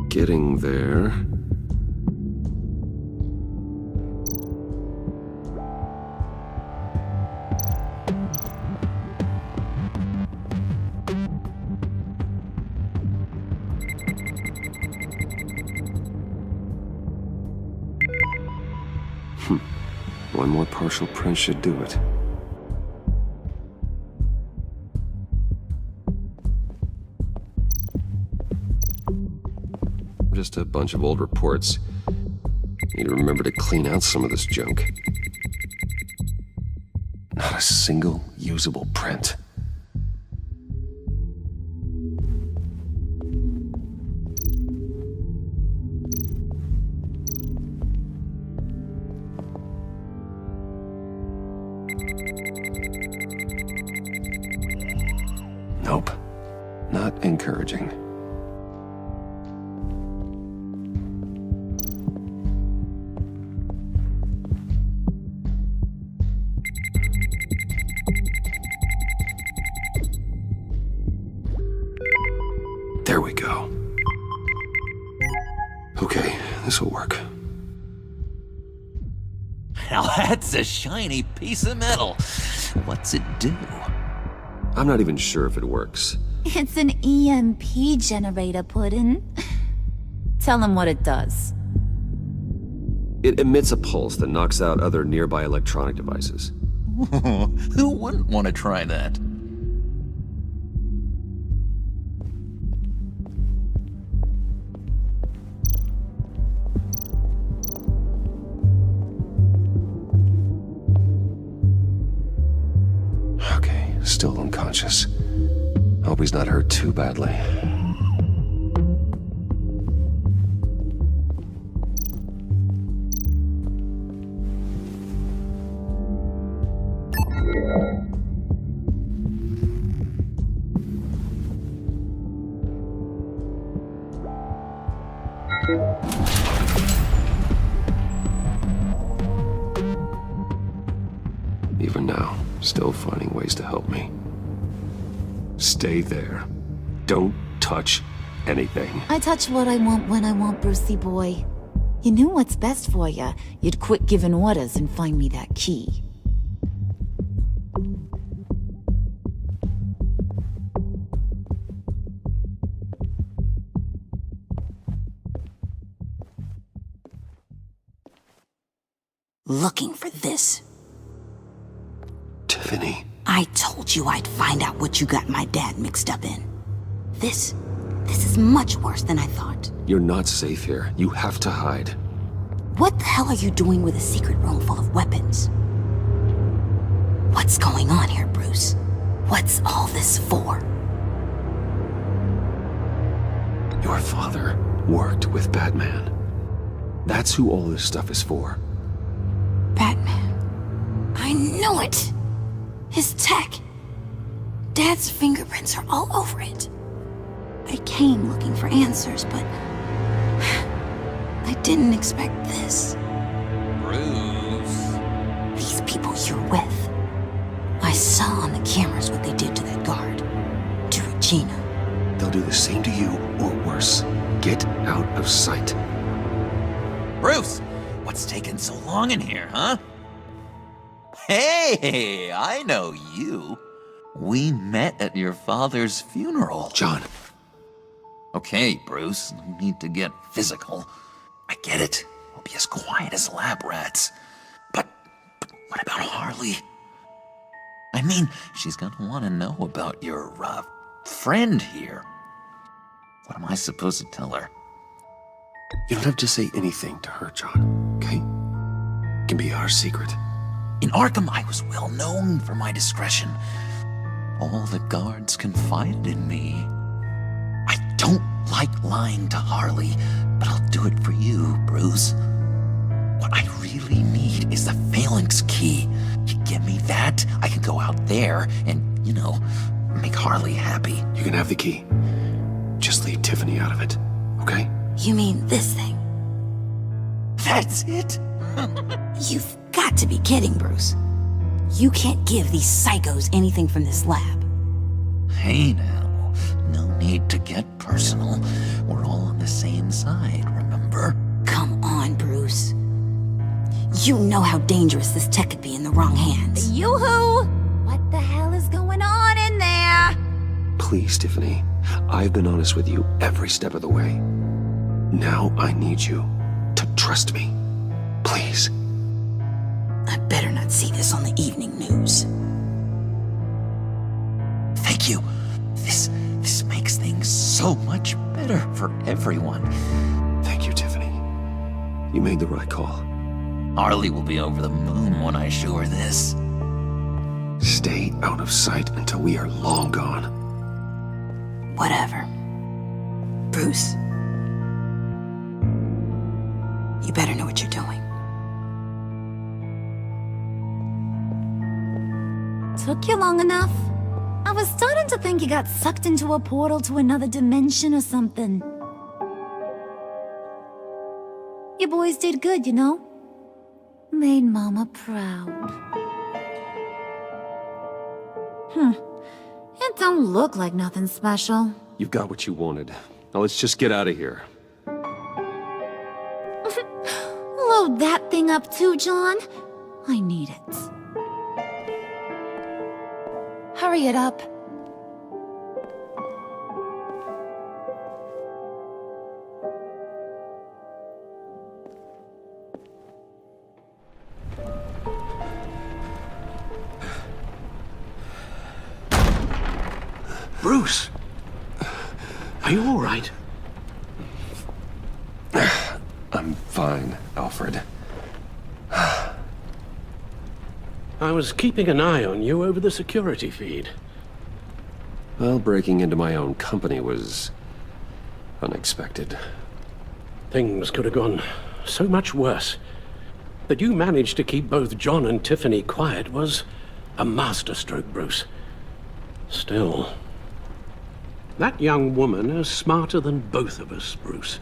Getting there. One more partial print should do it. Just a bunch of old reports. Need to remember to clean out some of this junk. Not a single usable print. Nope. Not encouraging. There we go. Okay, this will work. Now that's a shiny piece of metal. What's it do? I'm not even sure if it works. It's an EMP generator, Puddin'. Tell him what it does. It emits a pulse that knocks out other nearby electronic devices. Who wouldn't want to try that? Okay, still unconscious. Hope he's not hurt too badly. still finding ways to help me. Stay there. Don't touch anything. I touch what I want when I want, Brucey boy. You knew what's best for you. You'd quit giving orders and find me that key. Looking for this. Tiffany. I told you I'd find out what you got my dad mixed up in. This is much worse than I thought. You're not safe here. You have to hide. What the hell are you doing with a secret room full of weapons? What's going on here, Bruce? What's all this for? Your father worked with Batman. That's who all this stuff is for. Batman. I knew it! His tech. Dad's fingerprints are all over it. I came looking for answers, but I didn't expect this. Bruce. These people you're with. I saw on the cameras what they did to that guard. To Regina. They'll do the same to you, or worse. Get out of sight. Bruce! What's taking so long in here, huh? Hey, I know you. We met at your father's funeral. John. Okay, Bruce, no need to get physical. I get it. We'll be as quiet as lab rats. But what about Harley? I mean, she's gonna want to know about your, friend here. What am I supposed to tell her? You don't have to say anything to her, John, okay? It can be our secret. In Arkham, I was well known for my discretion. All the guards confided in me. I don't like lying to Harley, but I'll do it for you, Bruce. What I really need is the Phalanx key. You give me that, I can go out there and, make Harley happy. You can have the key. Just leave Tiffany out of it, okay? You mean this thing? That's it? You've got to be kidding, Bruce. You can't give these psychos anything from this lab. Hey now, no need to get personal. We're all on the same side, remember? Come on, Bruce. You know how dangerous this tech could be in the wrong hands. Yoo-hoo! What the hell is going on in there? Please, Tiffany. I've been honest with you every step of the way. Now I need you to trust me. Please. I better not see this on the evening news. Thank you. This makes things so much better for everyone. Thank you, Tiffany. You made the right call. Harley will be over the moon when I show her this. Stay out of sight until we are long gone. Whatever. Bruce. You better know what you're doing. Took you long enough? I was starting to think you got sucked into a portal to another dimension or something. You boys did good, you know? Made Mama proud. It don't look like nothing special. You've got what you wanted. Now let's just get out of here. Load that thing up too, John. I need it. Hurry it up. Bruce! Are you all right? I'm fine, Alfred. I was keeping an eye on you over the security feed. Well, breaking into my own company was unexpected. Things could have gone so much worse. That you managed to keep both John and Tiffany quiet was a masterstroke, Bruce. Still, that young woman is smarter than both of us, Bruce.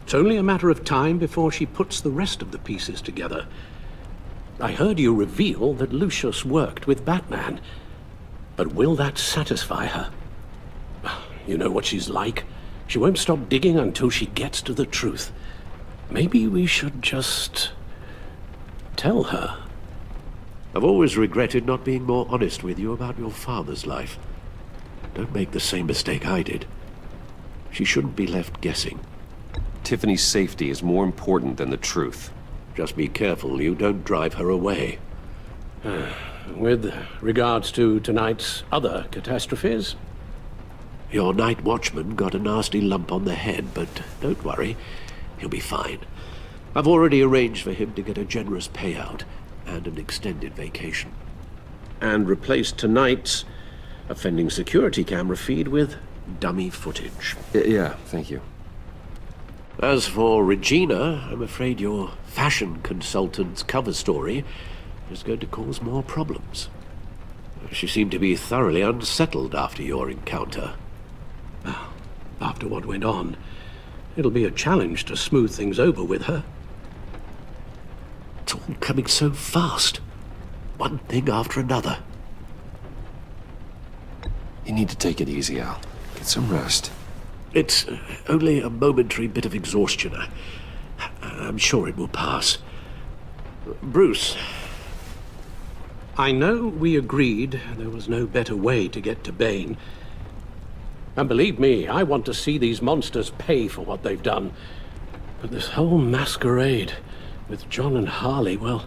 It's only a matter of time before she puts the rest of the pieces together. I heard you reveal that Lucius worked with Batman. But will that satisfy her? You know what she's like. She won't stop digging until she gets to the truth. Maybe we should just tell her. I've always regretted not being more honest with you about your father's life. Don't make the same mistake I did. She shouldn't be left guessing. Tiffany's safety is more important than the truth. Just be careful you don't drive her away. With regards to tonight's other catastrophes? Your night watchman got a nasty lump on the head, but don't worry. He'll be fine. I've already arranged for him to get a generous payout and an extended vacation. And replaced tonight's offending security camera feed with dummy footage. Yeah, thank you. As for Regina, I'm afraid your fashion consultant's cover story is going to cause more problems. She seemed to be thoroughly unsettled after your encounter. After what went on, it'll be a challenge to smooth things over with her. It's all coming so fast. One thing after another. You need to take it easy, Al. Get some rest. It's only a momentary bit of exhaustion. I'm sure it will pass. Bruce, I know we agreed there was no better way to get to Bane. And believe me, I want to see these monsters pay for what they've done. But this whole masquerade with John and Harley, well,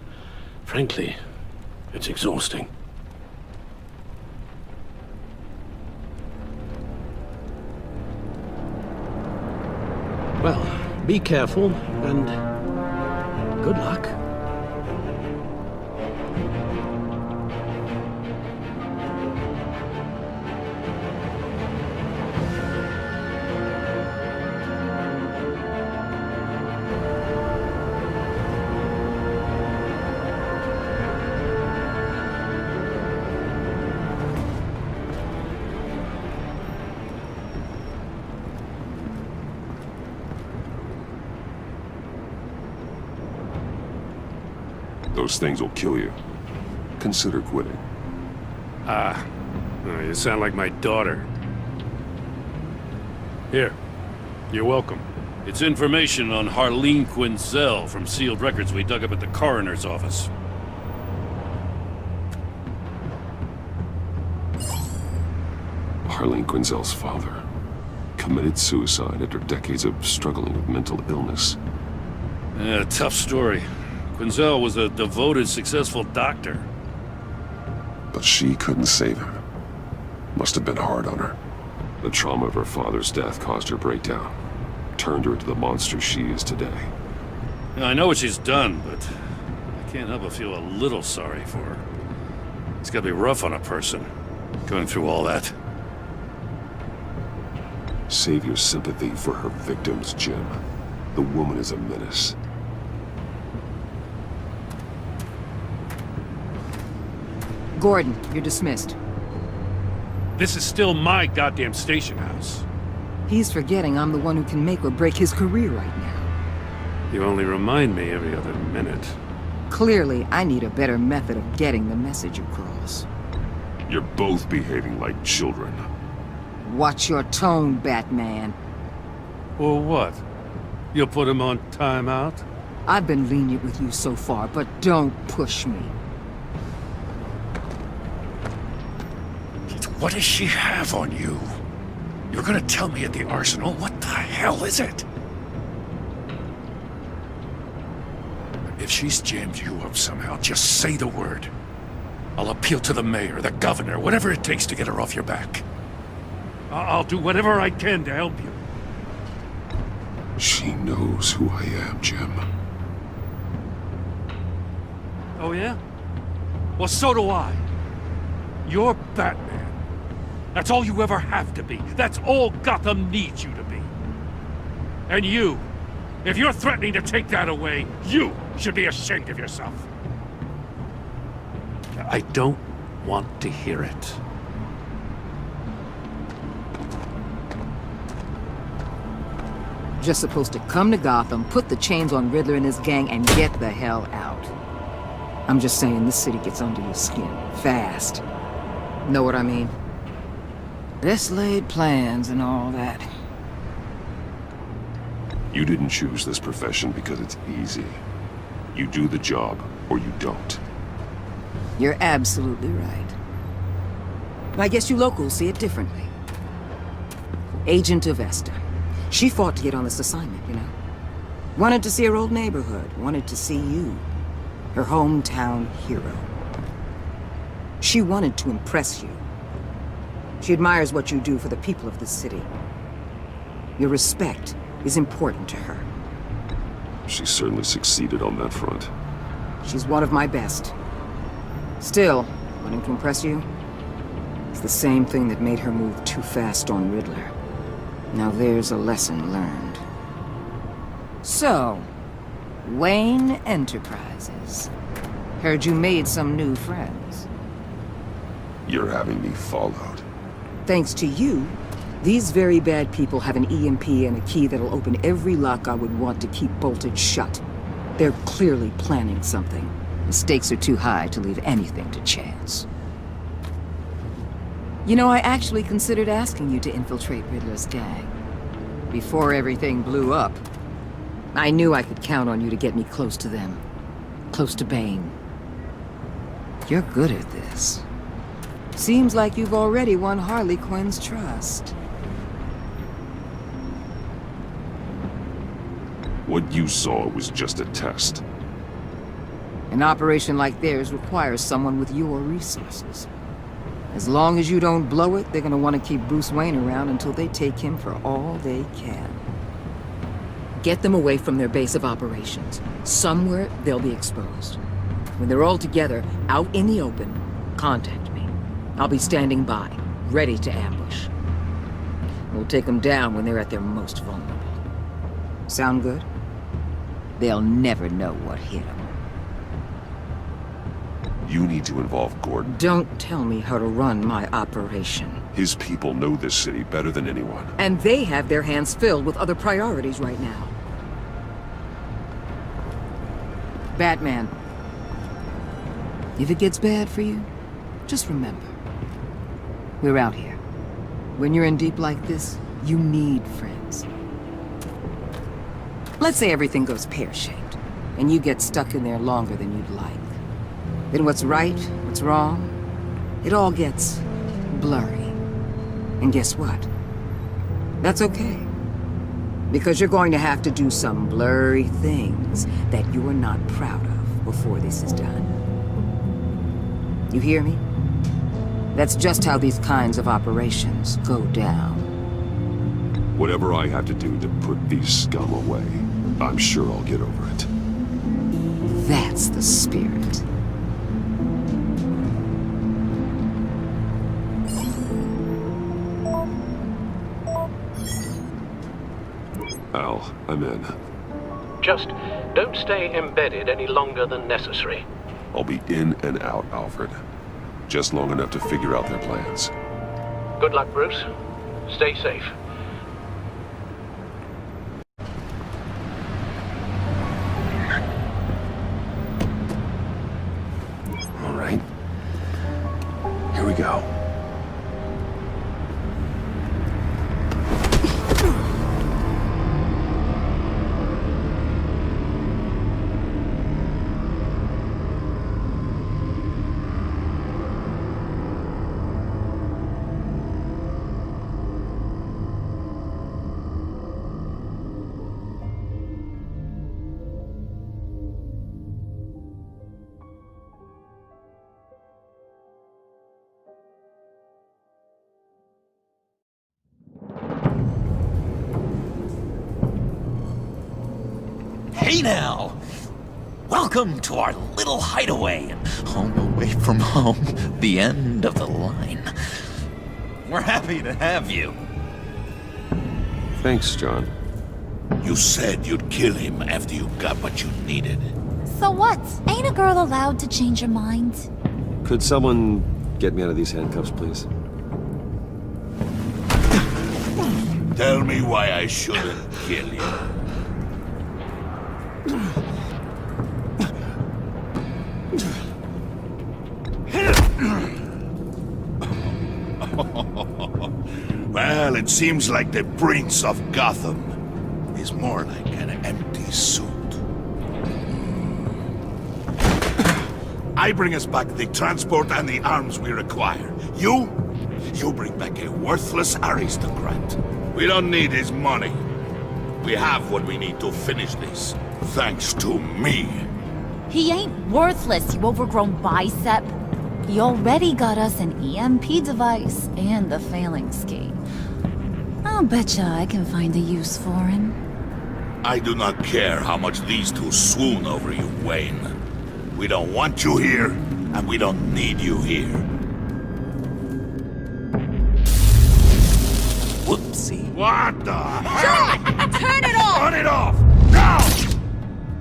frankly, it's exhausting. Well, be careful, and good luck. Those things will kill you. Consider quitting. You sound like my daughter. Here, you're welcome. It's information on Harleen Quinzel from sealed records we dug up at the coroner's office. Harleen Quinzel's father committed suicide after decades of struggling with mental illness. Yeah, tough story. Quinzel was a devoted, successful doctor. But she couldn't save him. Must have been hard on her. The trauma of her father's death caused her breakdown. Turned her into the monster she is today. Yeah, I know what she's done, but I can't help but feel a little sorry for her. It's gotta be rough on a person, going through all that. Save your sympathy for her victims, Jim. The woman is a menace. Gordon, you're dismissed. This is still my goddamn station house. He's forgetting I'm the one who can make or break his career right now. You only remind me every other minute. Clearly, I need a better method of getting the message across. You're both behaving like children. Watch your tone, Batman. Or what? You'll put him on timeout? I've been lenient with you so far, but don't push me. What does she have on you? You're gonna tell me at the arsenal? What the hell is it? If she's jammed you up somehow, just say the word. I'll appeal to the mayor, the governor, whatever it takes to get her off your back. I'll do whatever I can to help you. She knows who I am, Jim. Oh yeah? Well, so do I. You're Batman. That's all you ever have to be. That's all Gotham needs you to be. And you, if you're threatening to take that away, you should be ashamed of yourself. I don't want to hear it. Just supposed to come to Gotham, put the chains on Riddler and his gang, and get the hell out. I'm just saying this city gets under your skin fast. Know what I mean? Best laid plans and all that. You didn't choose this profession because it's easy. You do the job, or you don't. You're absolutely right. I guess you locals see it differently. Agent of Vesta. She fought to get on this assignment, you know? Wanted to see her old neighborhood, wanted to see you. Her hometown hero. She wanted to impress you. She admires what you do for the people of the city. Your respect is important to her. She certainly succeeded on that front. She's one of my best. Still, wanting to impress you? It's the same thing that made her move too fast on Riddler. Now there's a lesson learned. So, Wayne Enterprises. Heard you made some new friends. You're having me followed. Thanks to you, these very bad people have an EMP and a key that'll open every lock I would want to keep bolted shut. They're clearly planning something. The stakes are too high to leave anything to chance. You know, I actually considered asking you to infiltrate Riddler's gang. Before everything blew up, I knew I could count on you to get me close to them. Close to Bane. You're good at this. Seems like you've already won Harley Quinn's trust. What you saw was just a test. An operation like theirs requires someone with your resources. As long as you don't blow it, they're gonna want to keep Bruce Wayne around until they take him for all they can. Get them away from their base of operations. Somewhere they'll be exposed. When they're all together, out in the open, contact me. I'll be standing by, ready to ambush. We'll take them down when they're at their most vulnerable. Sound good? They'll never know what hit them. You need to involve Gordon. Don't tell me how to run my operation. His people know this city better than anyone. And they have their hands filled with other priorities right now. Batman. If it gets bad for you, just remember. We're out here. When you're in deep like this, you need friends. Let's say everything goes pear-shaped, and you get stuck in there longer than you'd like. Then what's right, what's wrong, it all gets blurry. And guess what? That's okay. Because you're going to have to do some blurry things that you're not proud of before this is done. You hear me? That's just how these kinds of operations go down. Whatever I have to do to put these scum away, I'm sure I'll get over it. That's the spirit. Al, I'm in. Just don't stay embedded any longer than necessary. I'll be in and out, Alfred. Just long enough to figure out their plans. Good luck, Bruce. Stay safe. All right. Here we go. Hey now! Welcome to our little hideaway and home away from home, the end of the line. We're happy to have you. Thanks, John. You said you'd kill him after you got what you needed. So what? Ain't a girl allowed to change her mind? Could someone get me out of these handcuffs, please? Tell me why I shouldn't kill you. Well, it seems like the Prince of Gotham is more like an empty suit. I bring us back the transport and the arms we require. You bring back a worthless aristocrat. We don't need his money. We have what we need to finish this, thanks to me. He ain't worthless, you overgrown bicep. He already got us an EMP device and the failing ski. I'll betcha I can find a use for him. I do not care how much these two swoon over you, Wayne. We don't want you here, and we don't need you here. Whoopsie. What the John! Turn it off! Turn it off! Now!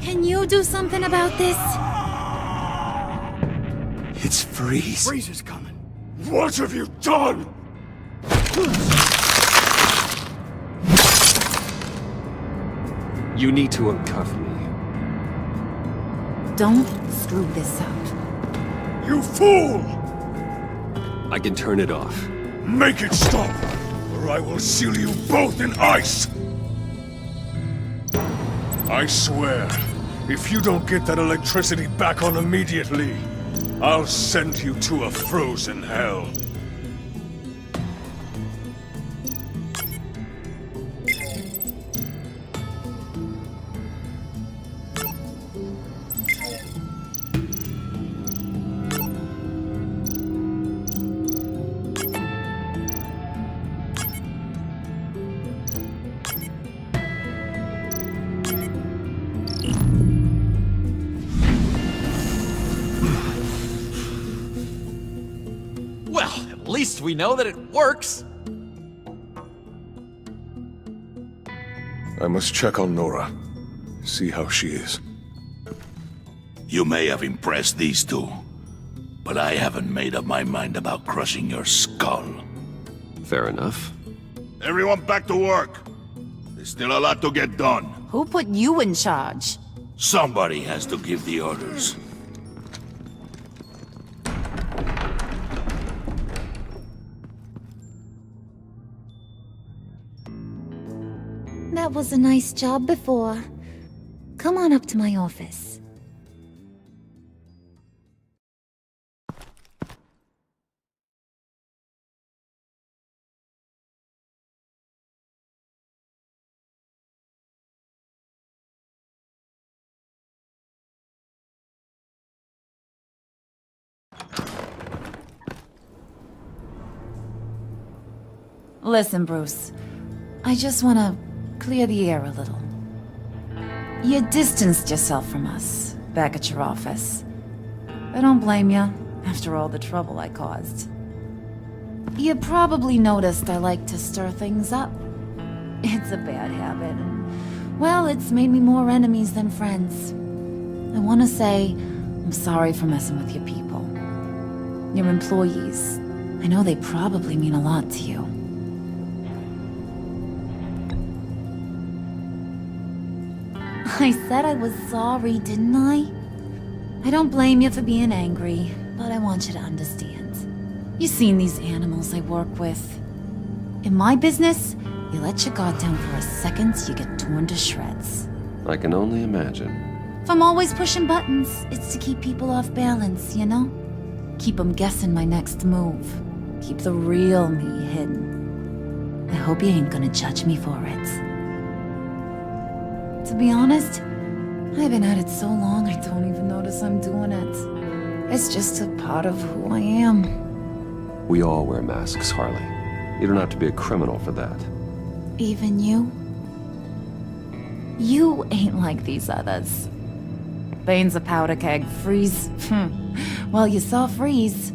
Can you do something about this? It's Freeze. Freeze is coming. What have you done? You need to uncuff me. Don't screw this up. You fool! I can turn it off. Make it stop, or I will seal you both in ice! I swear, if you don't get that electricity back on immediately, I'll send you to a frozen hell. Well, at least we know that it works. I must check on Nora. See how she is. You may have impressed these two, but I haven't made up my mind about crushing your skull. Fair enough. Everyone back to work. There's still a lot to get done. Who put you in charge? Somebody has to give the orders. That was a nice job before. Come on up to my office. Listen, Bruce. I just want to clear the air a little. You distanced yourself from us, back at your office. I don't blame you, after all the trouble I caused. You probably noticed I like to stir things up. It's a bad habit, and, well, it's made me more enemies than friends. I want to say I'm sorry for messing with your people. Your employees. I know they probably mean a lot to you. I said I was sorry, didn't I? I don't blame you for being angry, but I want you to understand. You've seen these animals I work with. In my business, you let your guard down for a second, you get torn to shreds. I can only imagine. If I'm always pushing buttons, it's to keep people off balance, you know? Keep them guessing my next move. Keep the real me hidden. I hope you ain't gonna judge me for it. To be honest, I've been at it so long I don't even notice I'm doing it. It's just a part of who I am. We all wear masks, Harley. You don't have to be a criminal for that. Even you? You ain't like these others. Bane's a powder keg. Freeze. Well, you saw Freeze.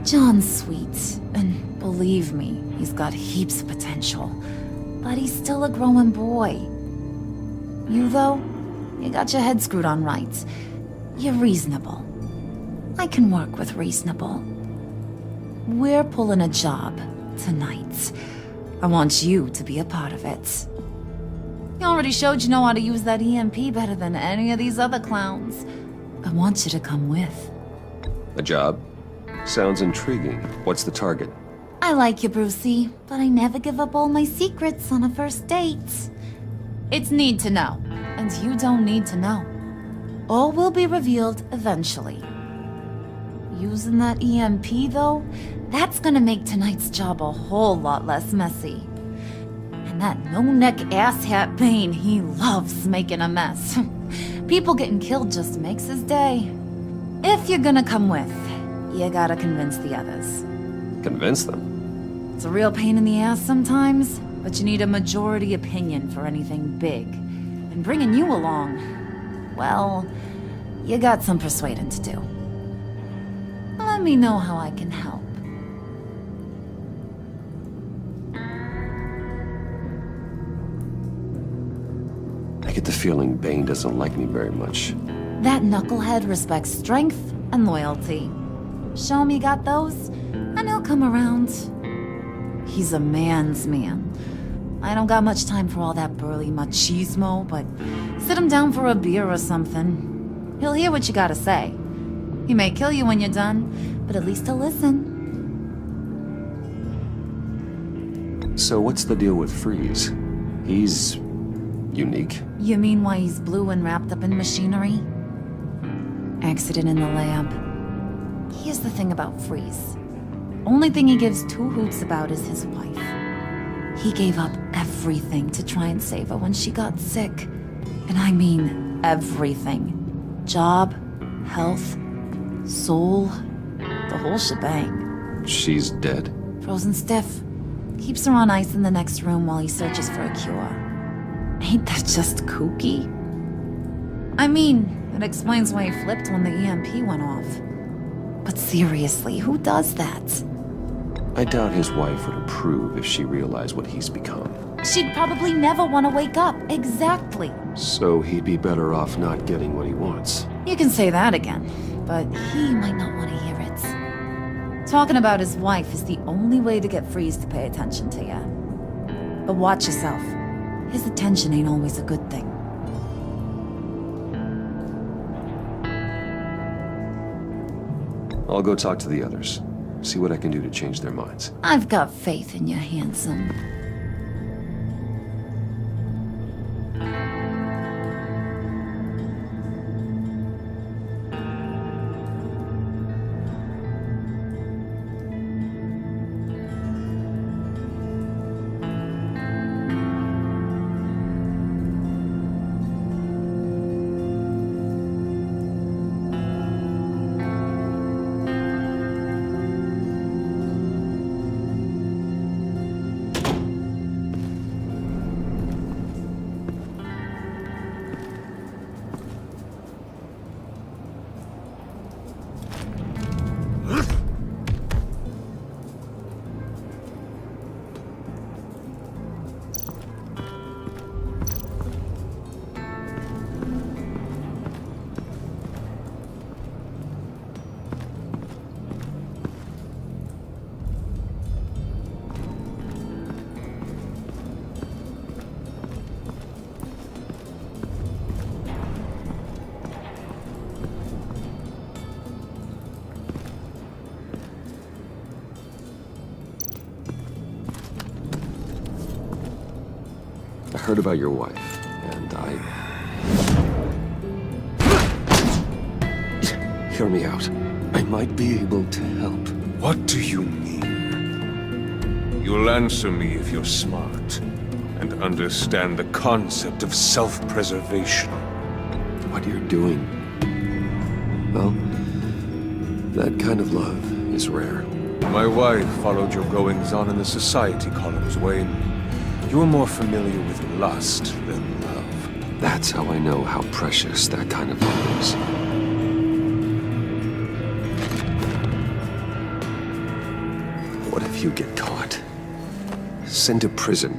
John's sweet, and believe me, he's got heaps of potential. But he's still a growing boy. You, though, you got your head screwed on right. You're reasonable. I can work with reasonable. We're pulling a job tonight. I want you to be a part of it. You already showed you know how to use that EMP better than any of these other clowns. I want you to come with. A job? Sounds intriguing. What's the target? I like you, Brucey, but I never give up all my secrets on a first date. It's need to know, and you don't need to know. All will be revealed eventually. Using that EMP, though, that's gonna make tonight's job a whole lot less messy. And that no-neck asshat Bane, he loves making a mess. People getting killed just makes his day. If you're gonna come with, you gotta convince the others. Convince them? It's a real pain in the ass sometimes, but you need a majority opinion for anything big. And bringing you along, well, you got some persuading to do. Let me know how I can help. I get the feeling Bane doesn't like me very much. That knucklehead respects strength and loyalty. Show him you got those, and he'll come around. He's a man's man. I don't got much time for all that burly machismo, but sit him down for a beer or something. He'll hear what you gotta say. He may kill you when you're done, but at least he'll listen. So what's the deal with Freeze? He's unique? You mean why he's blue and wrapped up in machinery? Accident in the lab. Here's the thing about Freeze. Only thing he gives two hoots about is his wife. He gave up everything to try and save her when she got sick. And I mean everything. Job, health, soul, the whole shebang. She's dead? Frozen stiff. Keeps her on ice in the next room while he searches for a cure. Ain't that just kooky? I mean, it explains why he flipped when the EMP went off. But seriously, who does that? I doubt his wife would approve if she realized what he's become. She'd probably never want to wake up. Exactly. So he'd be better off not getting what he wants. You can say that again, but he might not want to hear it. Talking about his wife is the only way to get Freeze to pay attention to you. But watch yourself. His attention ain't always a good thing. I'll go talk to the others. See what I can do to change their minds. I've got faith in you, handsome. I heard about your wife, and Hear me out. I might be able to help. What do you mean? You'll answer me if you're smart, and understand the concept of self-preservation. What you're doing... well, that kind of love is rare. My wife followed your goings-on in the society columns, Wayne. You're more familiar with lust than love. That's how I know how precious that kind of love is. What if you get caught? Sent to prison?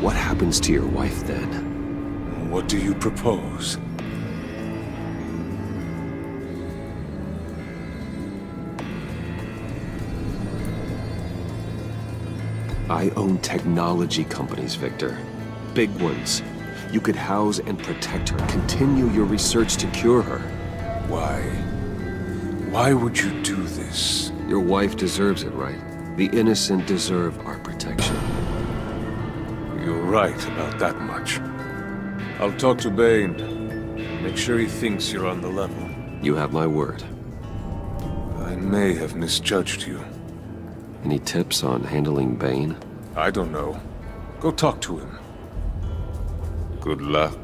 What happens to your wife then? What do you propose? I own technology companies, Victor. Big ones. You could house and protect her, continue your research to cure her. Why? Why would you do this? Your wife deserves it, right? The innocent deserve our protection. You're right about that much. I'll talk to Bane. Make sure he thinks you're on the level. You have my word. I may have misjudged you. Any tips on handling Bane? I don't know. Go talk to him. Good luck.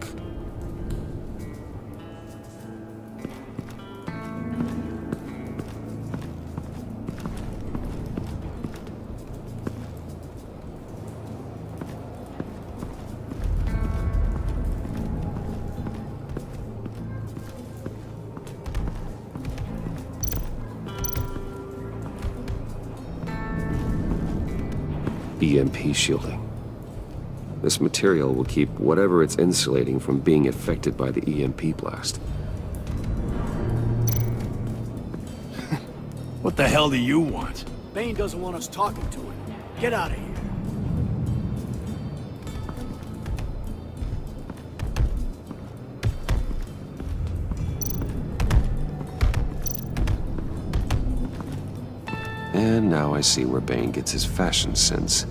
EMP shielding. This material will keep whatever it's insulating from being affected by the EMP blast. What the hell do you want? Bane doesn't want us talking to him. Get out of here. And now I see where Bane gets his fashion sense.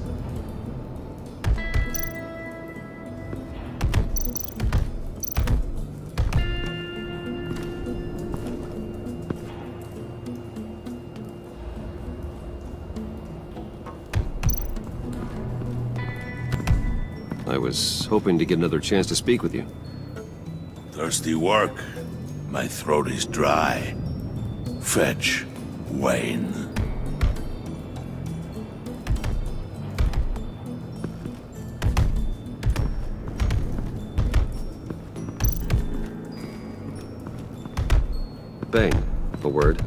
I was hoping to get another chance to speak with you. Thirsty work. My throat is dry. Fetch, Wayne. Bane, a word.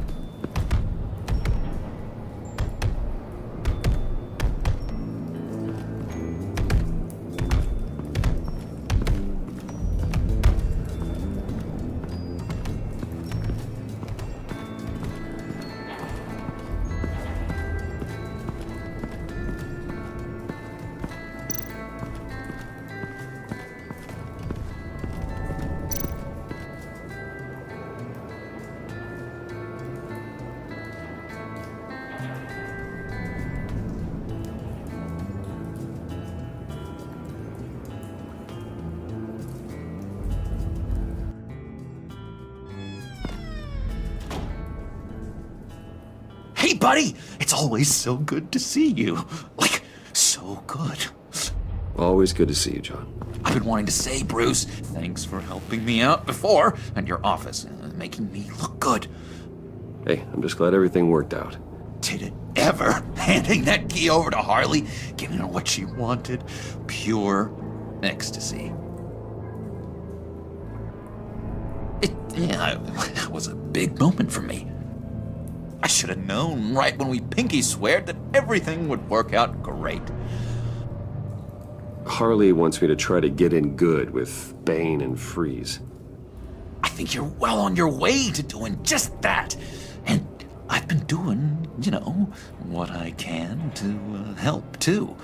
Hey, buddy! It's always so good to see you. Like, so good. Always good to see you, John. I've been wanting to say, Bruce, thanks for helping me out before, and your office, making me look good. Hey, I'm just glad everything worked out. Did it ever? Handing that key over to Harley, giving her what she wanted. Pure ecstasy. It was a big moment for me. I should have known right when we pinky sweared that everything would work out great. Harley wants me to try to get in good with Bane and Freeze. I think you're well on your way to doing just that. And I've been doing, what I can to help, too.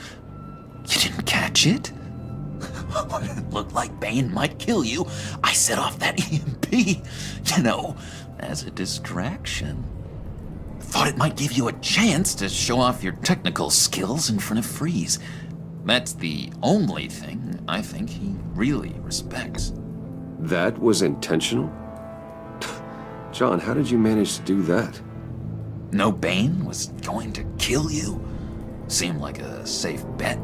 You didn't catch it? When it looked like Bane might kill you, I set off that EMP, as a distraction. Thought it might give you a chance to show off your technical skills in front of Freeze. That's the only thing I think he really respects. That was intentional? John, how did you manage to do that? No, Bane was going to kill you? Seemed like a safe bet.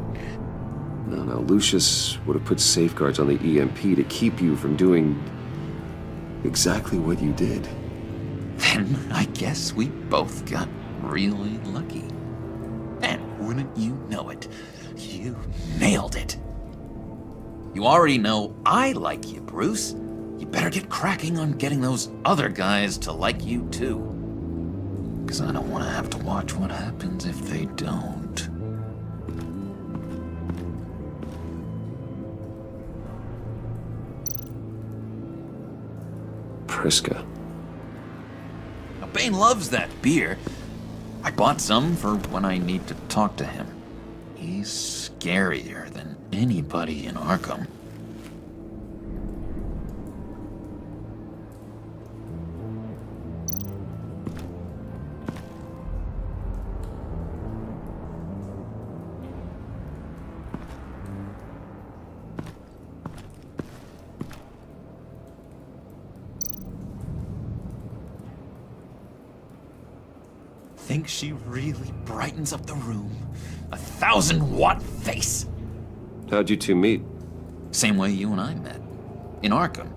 No, Lucius would have put safeguards on the EMP to keep you from doing exactly what you did. Then I guess we both got really lucky. And wouldn't you know it, you nailed it. You already know I like you, Bruce. You better get cracking on getting those other guys to like you, too. 'Cause I don't want to have to watch what happens if they don't. Priska. Now, Bane loves that beer. I bought some for when I need to talk to him. He's scarier than anybody in Arkham. think she really brightens up the room? 1,000-watt face! How'd you two meet? Same way you and I met. In Arkham.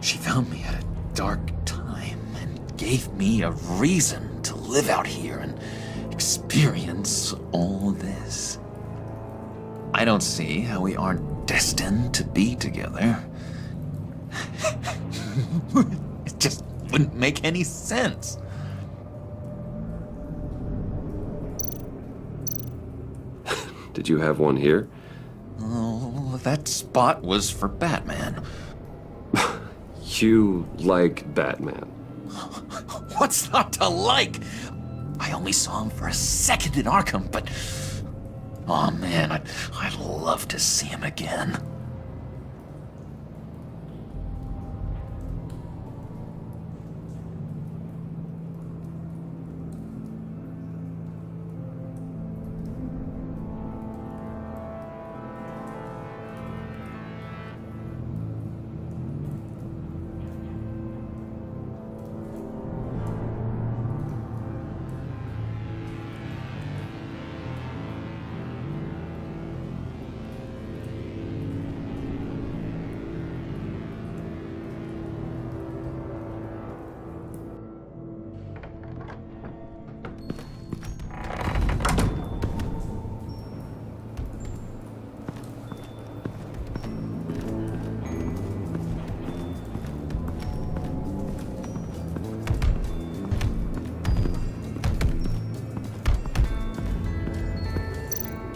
She found me at a dark time and gave me a reason to live out here and experience all this. I don't see how we aren't destined to be together. It just wouldn't make any sense. Did you have one here? Oh, that spot was for Batman. You like Batman? What's not to like? I only saw him for a second in Arkham, but... oh man, I'd love to see him again.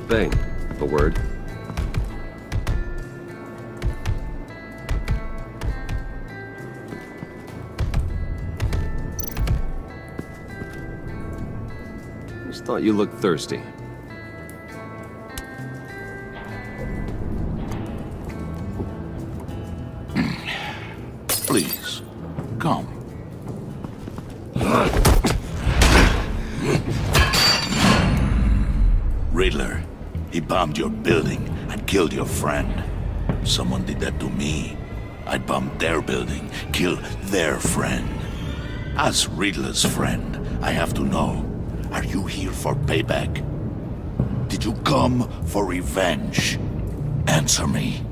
Bane, a word. Just thought you looked thirsty. Please, come. Riddler, he bombed your building and killed your friend. Someone did that to me. I'd bomb their building, kill their friend. As Riddler's friend, I have to know, are you here for payback? Did you come for revenge? Answer me,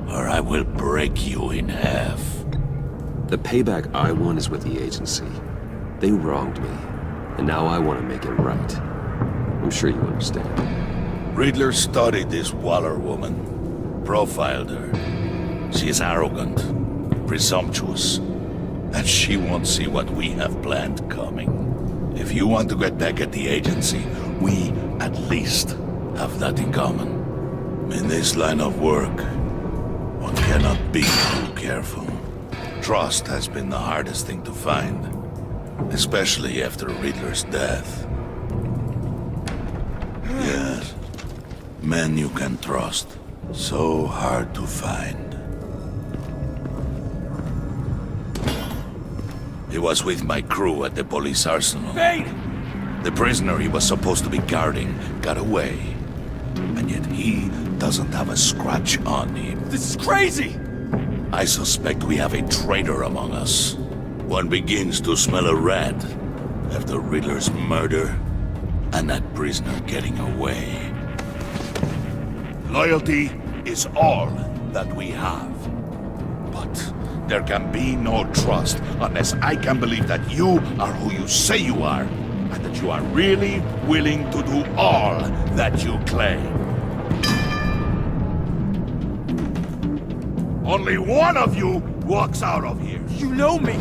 or I will break you in half. The payback I want is with the agency. They wronged me, and now I want to make it right. I'm sure you understand. Riddler studied this Waller woman, profiled her. She is arrogant, presumptuous, and she won't see what we have planned coming. If you want to get back at the agency, we at least have that in common. In this line of work, one cannot be too careful. Trust has been the hardest thing to find, especially after Riddler's death. Yes, men you can trust. So hard to find. He was with my crew at the police arsenal. Bane! The prisoner he was supposed to be guarding got away. And yet he doesn't have a scratch on him. This is crazy! I suspect we have a traitor among us. One begins to smell a rat after Riddler's murder and that prisoner getting away. Loyalty is all that we have. But there can be no trust unless I can believe that you are who you say you are, and that you are really willing to do all that you claim. Only one of you walks out of here. You know me!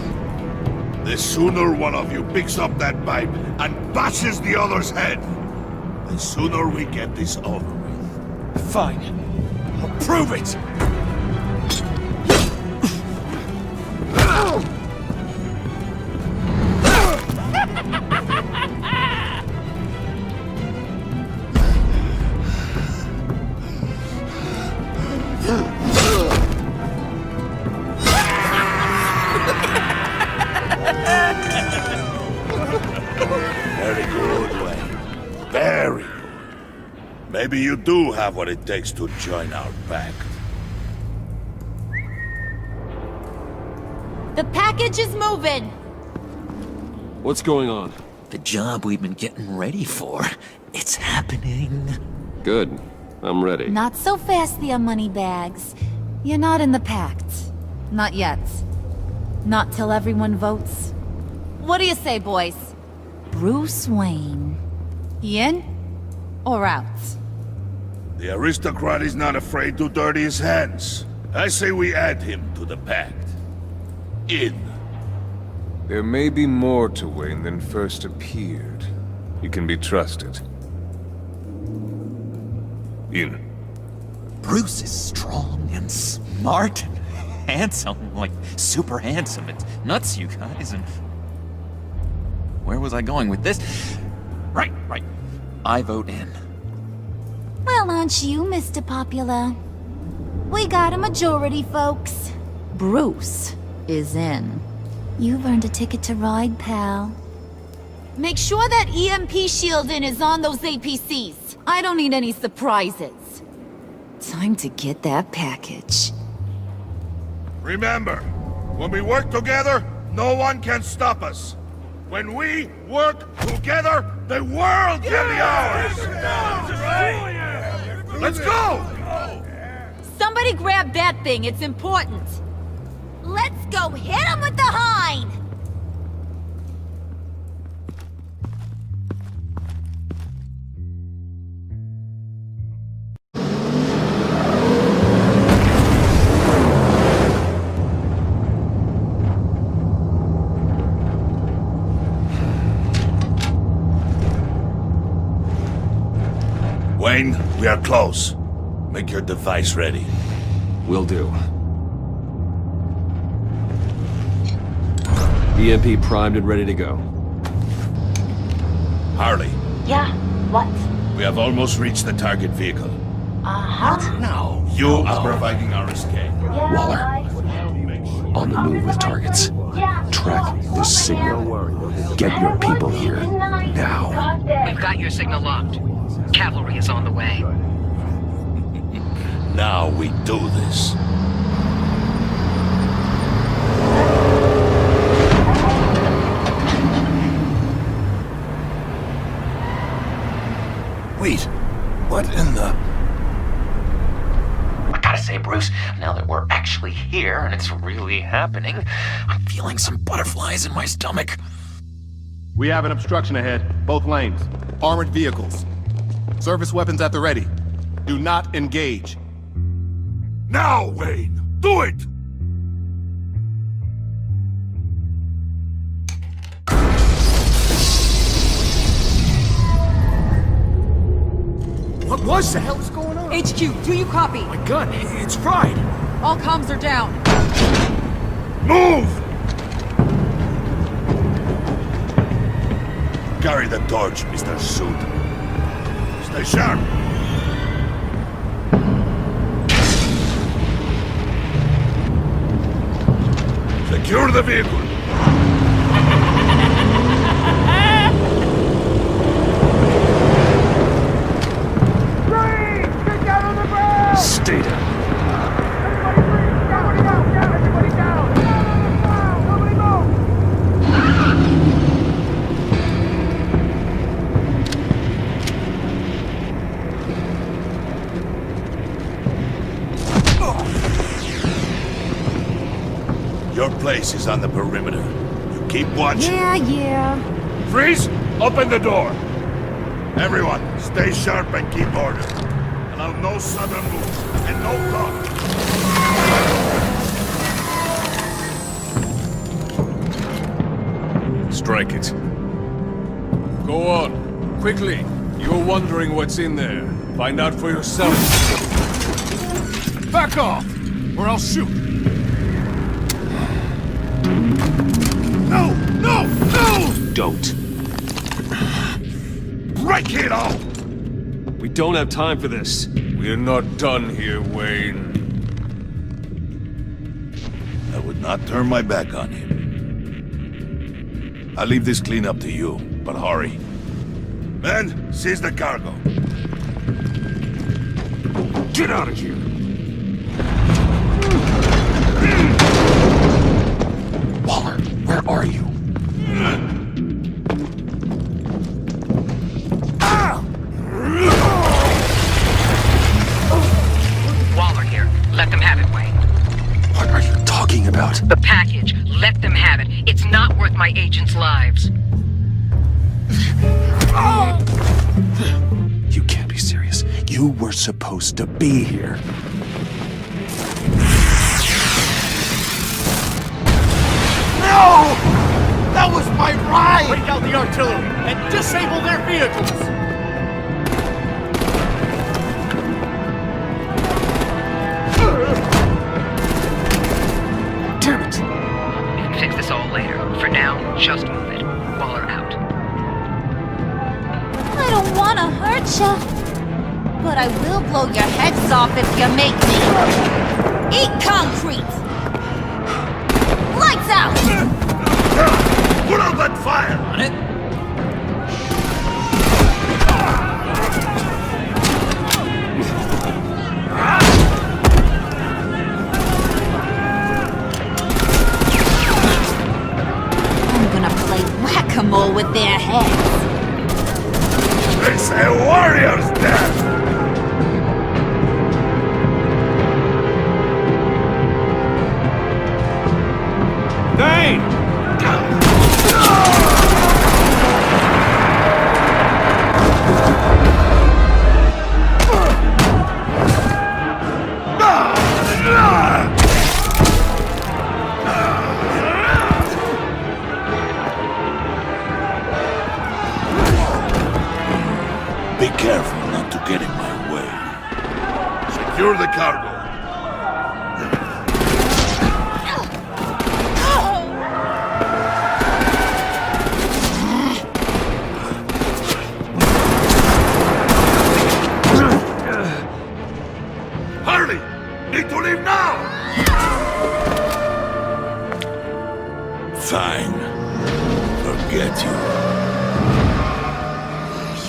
The sooner one of you picks up that pipe and bashes the other's head, the sooner we get this over with. Fine. I'll prove it! Very good, Wayne. Very good. Maybe you do have what it takes to join our pact. The package is moving! What's going on? The job we've been getting ready for. It's happening. Good. I'm ready. Not so fast, the moneybags. You're not in the Pact. Not yet. Not till everyone votes. What do you say, boys? Bruce Wayne. He in or out? The aristocrat is not afraid to dirty his hands. I say we add him to the Pact. In. There may be more to Wayne than first appeared. He can be trusted. In. Bruce is strong and smart and handsome, like super handsome. It's nuts, you guys, and... Where was I going with this? Right. I vote in. Well, aren't you, Mr. Popular? We got a majority, folks. Bruce is in. You've earned a ticket to ride, pal. Make sure that EMP shielding is on those APCs. I don't need any surprises. Time to get that package. Remember, when we work together, no one can stop us. When we work together, the world can be ours! Let's go! Somebody grab that thing, it's important. Let's go hit him with the hind! Wayne, we are close. Make your device ready. Will do. EMP primed and ready to go. Harley. Yeah, what? We have almost reached the target vehicle. Uh-huh. Now, you are providing our escape. Waller. On the move with targets. Track this signal. Get your people here. Now. We've got your signal locked. Cavalry is on the way. Now we do this. Wait, what in the... I gotta say, Bruce, now that we're actually here and it's really happening, I'm feeling some butterflies in my stomach. We have an obstruction ahead, both lanes. Armored vehicles. Service weapons at the ready. Do not engage. Now, Wayne! Do it! What was that? What the hell is going on? HQ, do you copy? My gun, it's fried. All comms are down. Move! Carry the torch, Mr. Suit. Stay sharp. Secure the vehicle. Stay down. Your place is on the perimeter. You keep watch. Yeah. Freeze! Open the door! Everyone, stay sharp and keep order. Allow no sudden moves, and no talk. Strike it. Go on. Quickly. You're wondering what's in there. Find out for yourself. Back off, or I'll shoot. No! No! No! Don't. Break it all! We don't have time for this. We're not done here, Wayne. I would not turn my back on him. I'll leave this cleanup to you, but hurry. Men, seize the cargo. Get out of here! Waller, where are you? want? The package. Let them have it. It's not worth my agents' lives. You can't be serious. You were supposed to be here. No! That was my ride! Break out the artillery and disable their vehicles! Damn it! We can fix this all later. For now, just move it. Waller out. I don't want to hurt ya, but I will blow your heads off if you make me. Eat concrete! Lights out! Put out that fire! On it? I'm gonna play whack-a-mole with their heads. It's a warrior's death! Dane! Be careful not to get in my way. Secure the cargo. Hurry! Need to leave now! Fine. Forget you.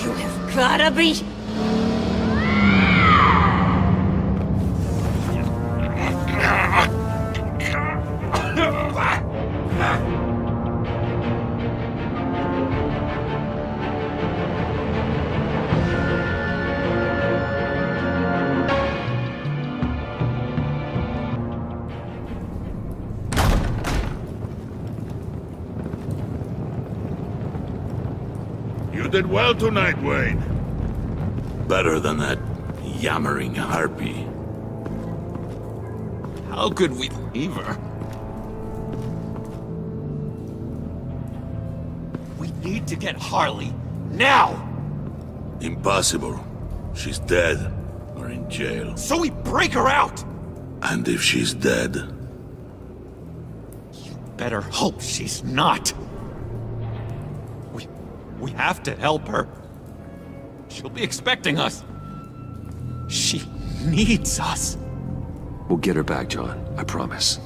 You have gotta be... You did well tonight, Wayne. Better than that yammering harpy. How could we leave her? We need to get Harley, now! Impossible. She's dead or in jail. So we break her out! And if she's dead, Better hope she's not. We have to help her. She'll be expecting us. She needs us. We'll get her back, John. I promise.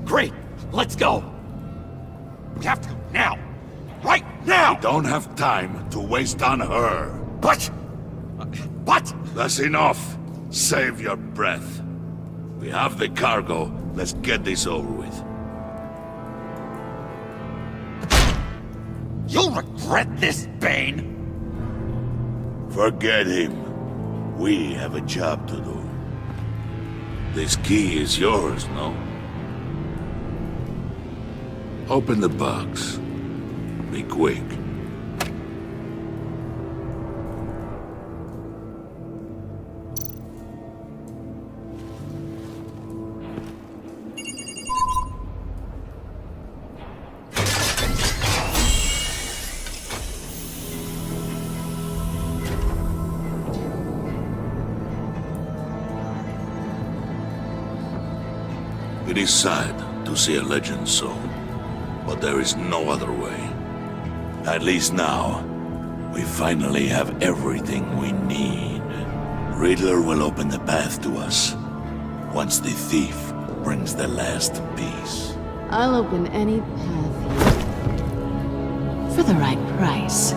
Great. Let's go. We have to go now. Right now! we don't have time to waste on her. But... That's enough. Save your breath. We have the cargo. Let's get this over with. You'll regret this, Bane! Forget him. We have a job to do. This key is yours, no? Open the box. Be quick. It is sad to see a legend so, but there is no other way. At least now, we finally have everything we need. Riddler will open the path to us, once the thief brings the last piece. I'll open any path here. For the right price.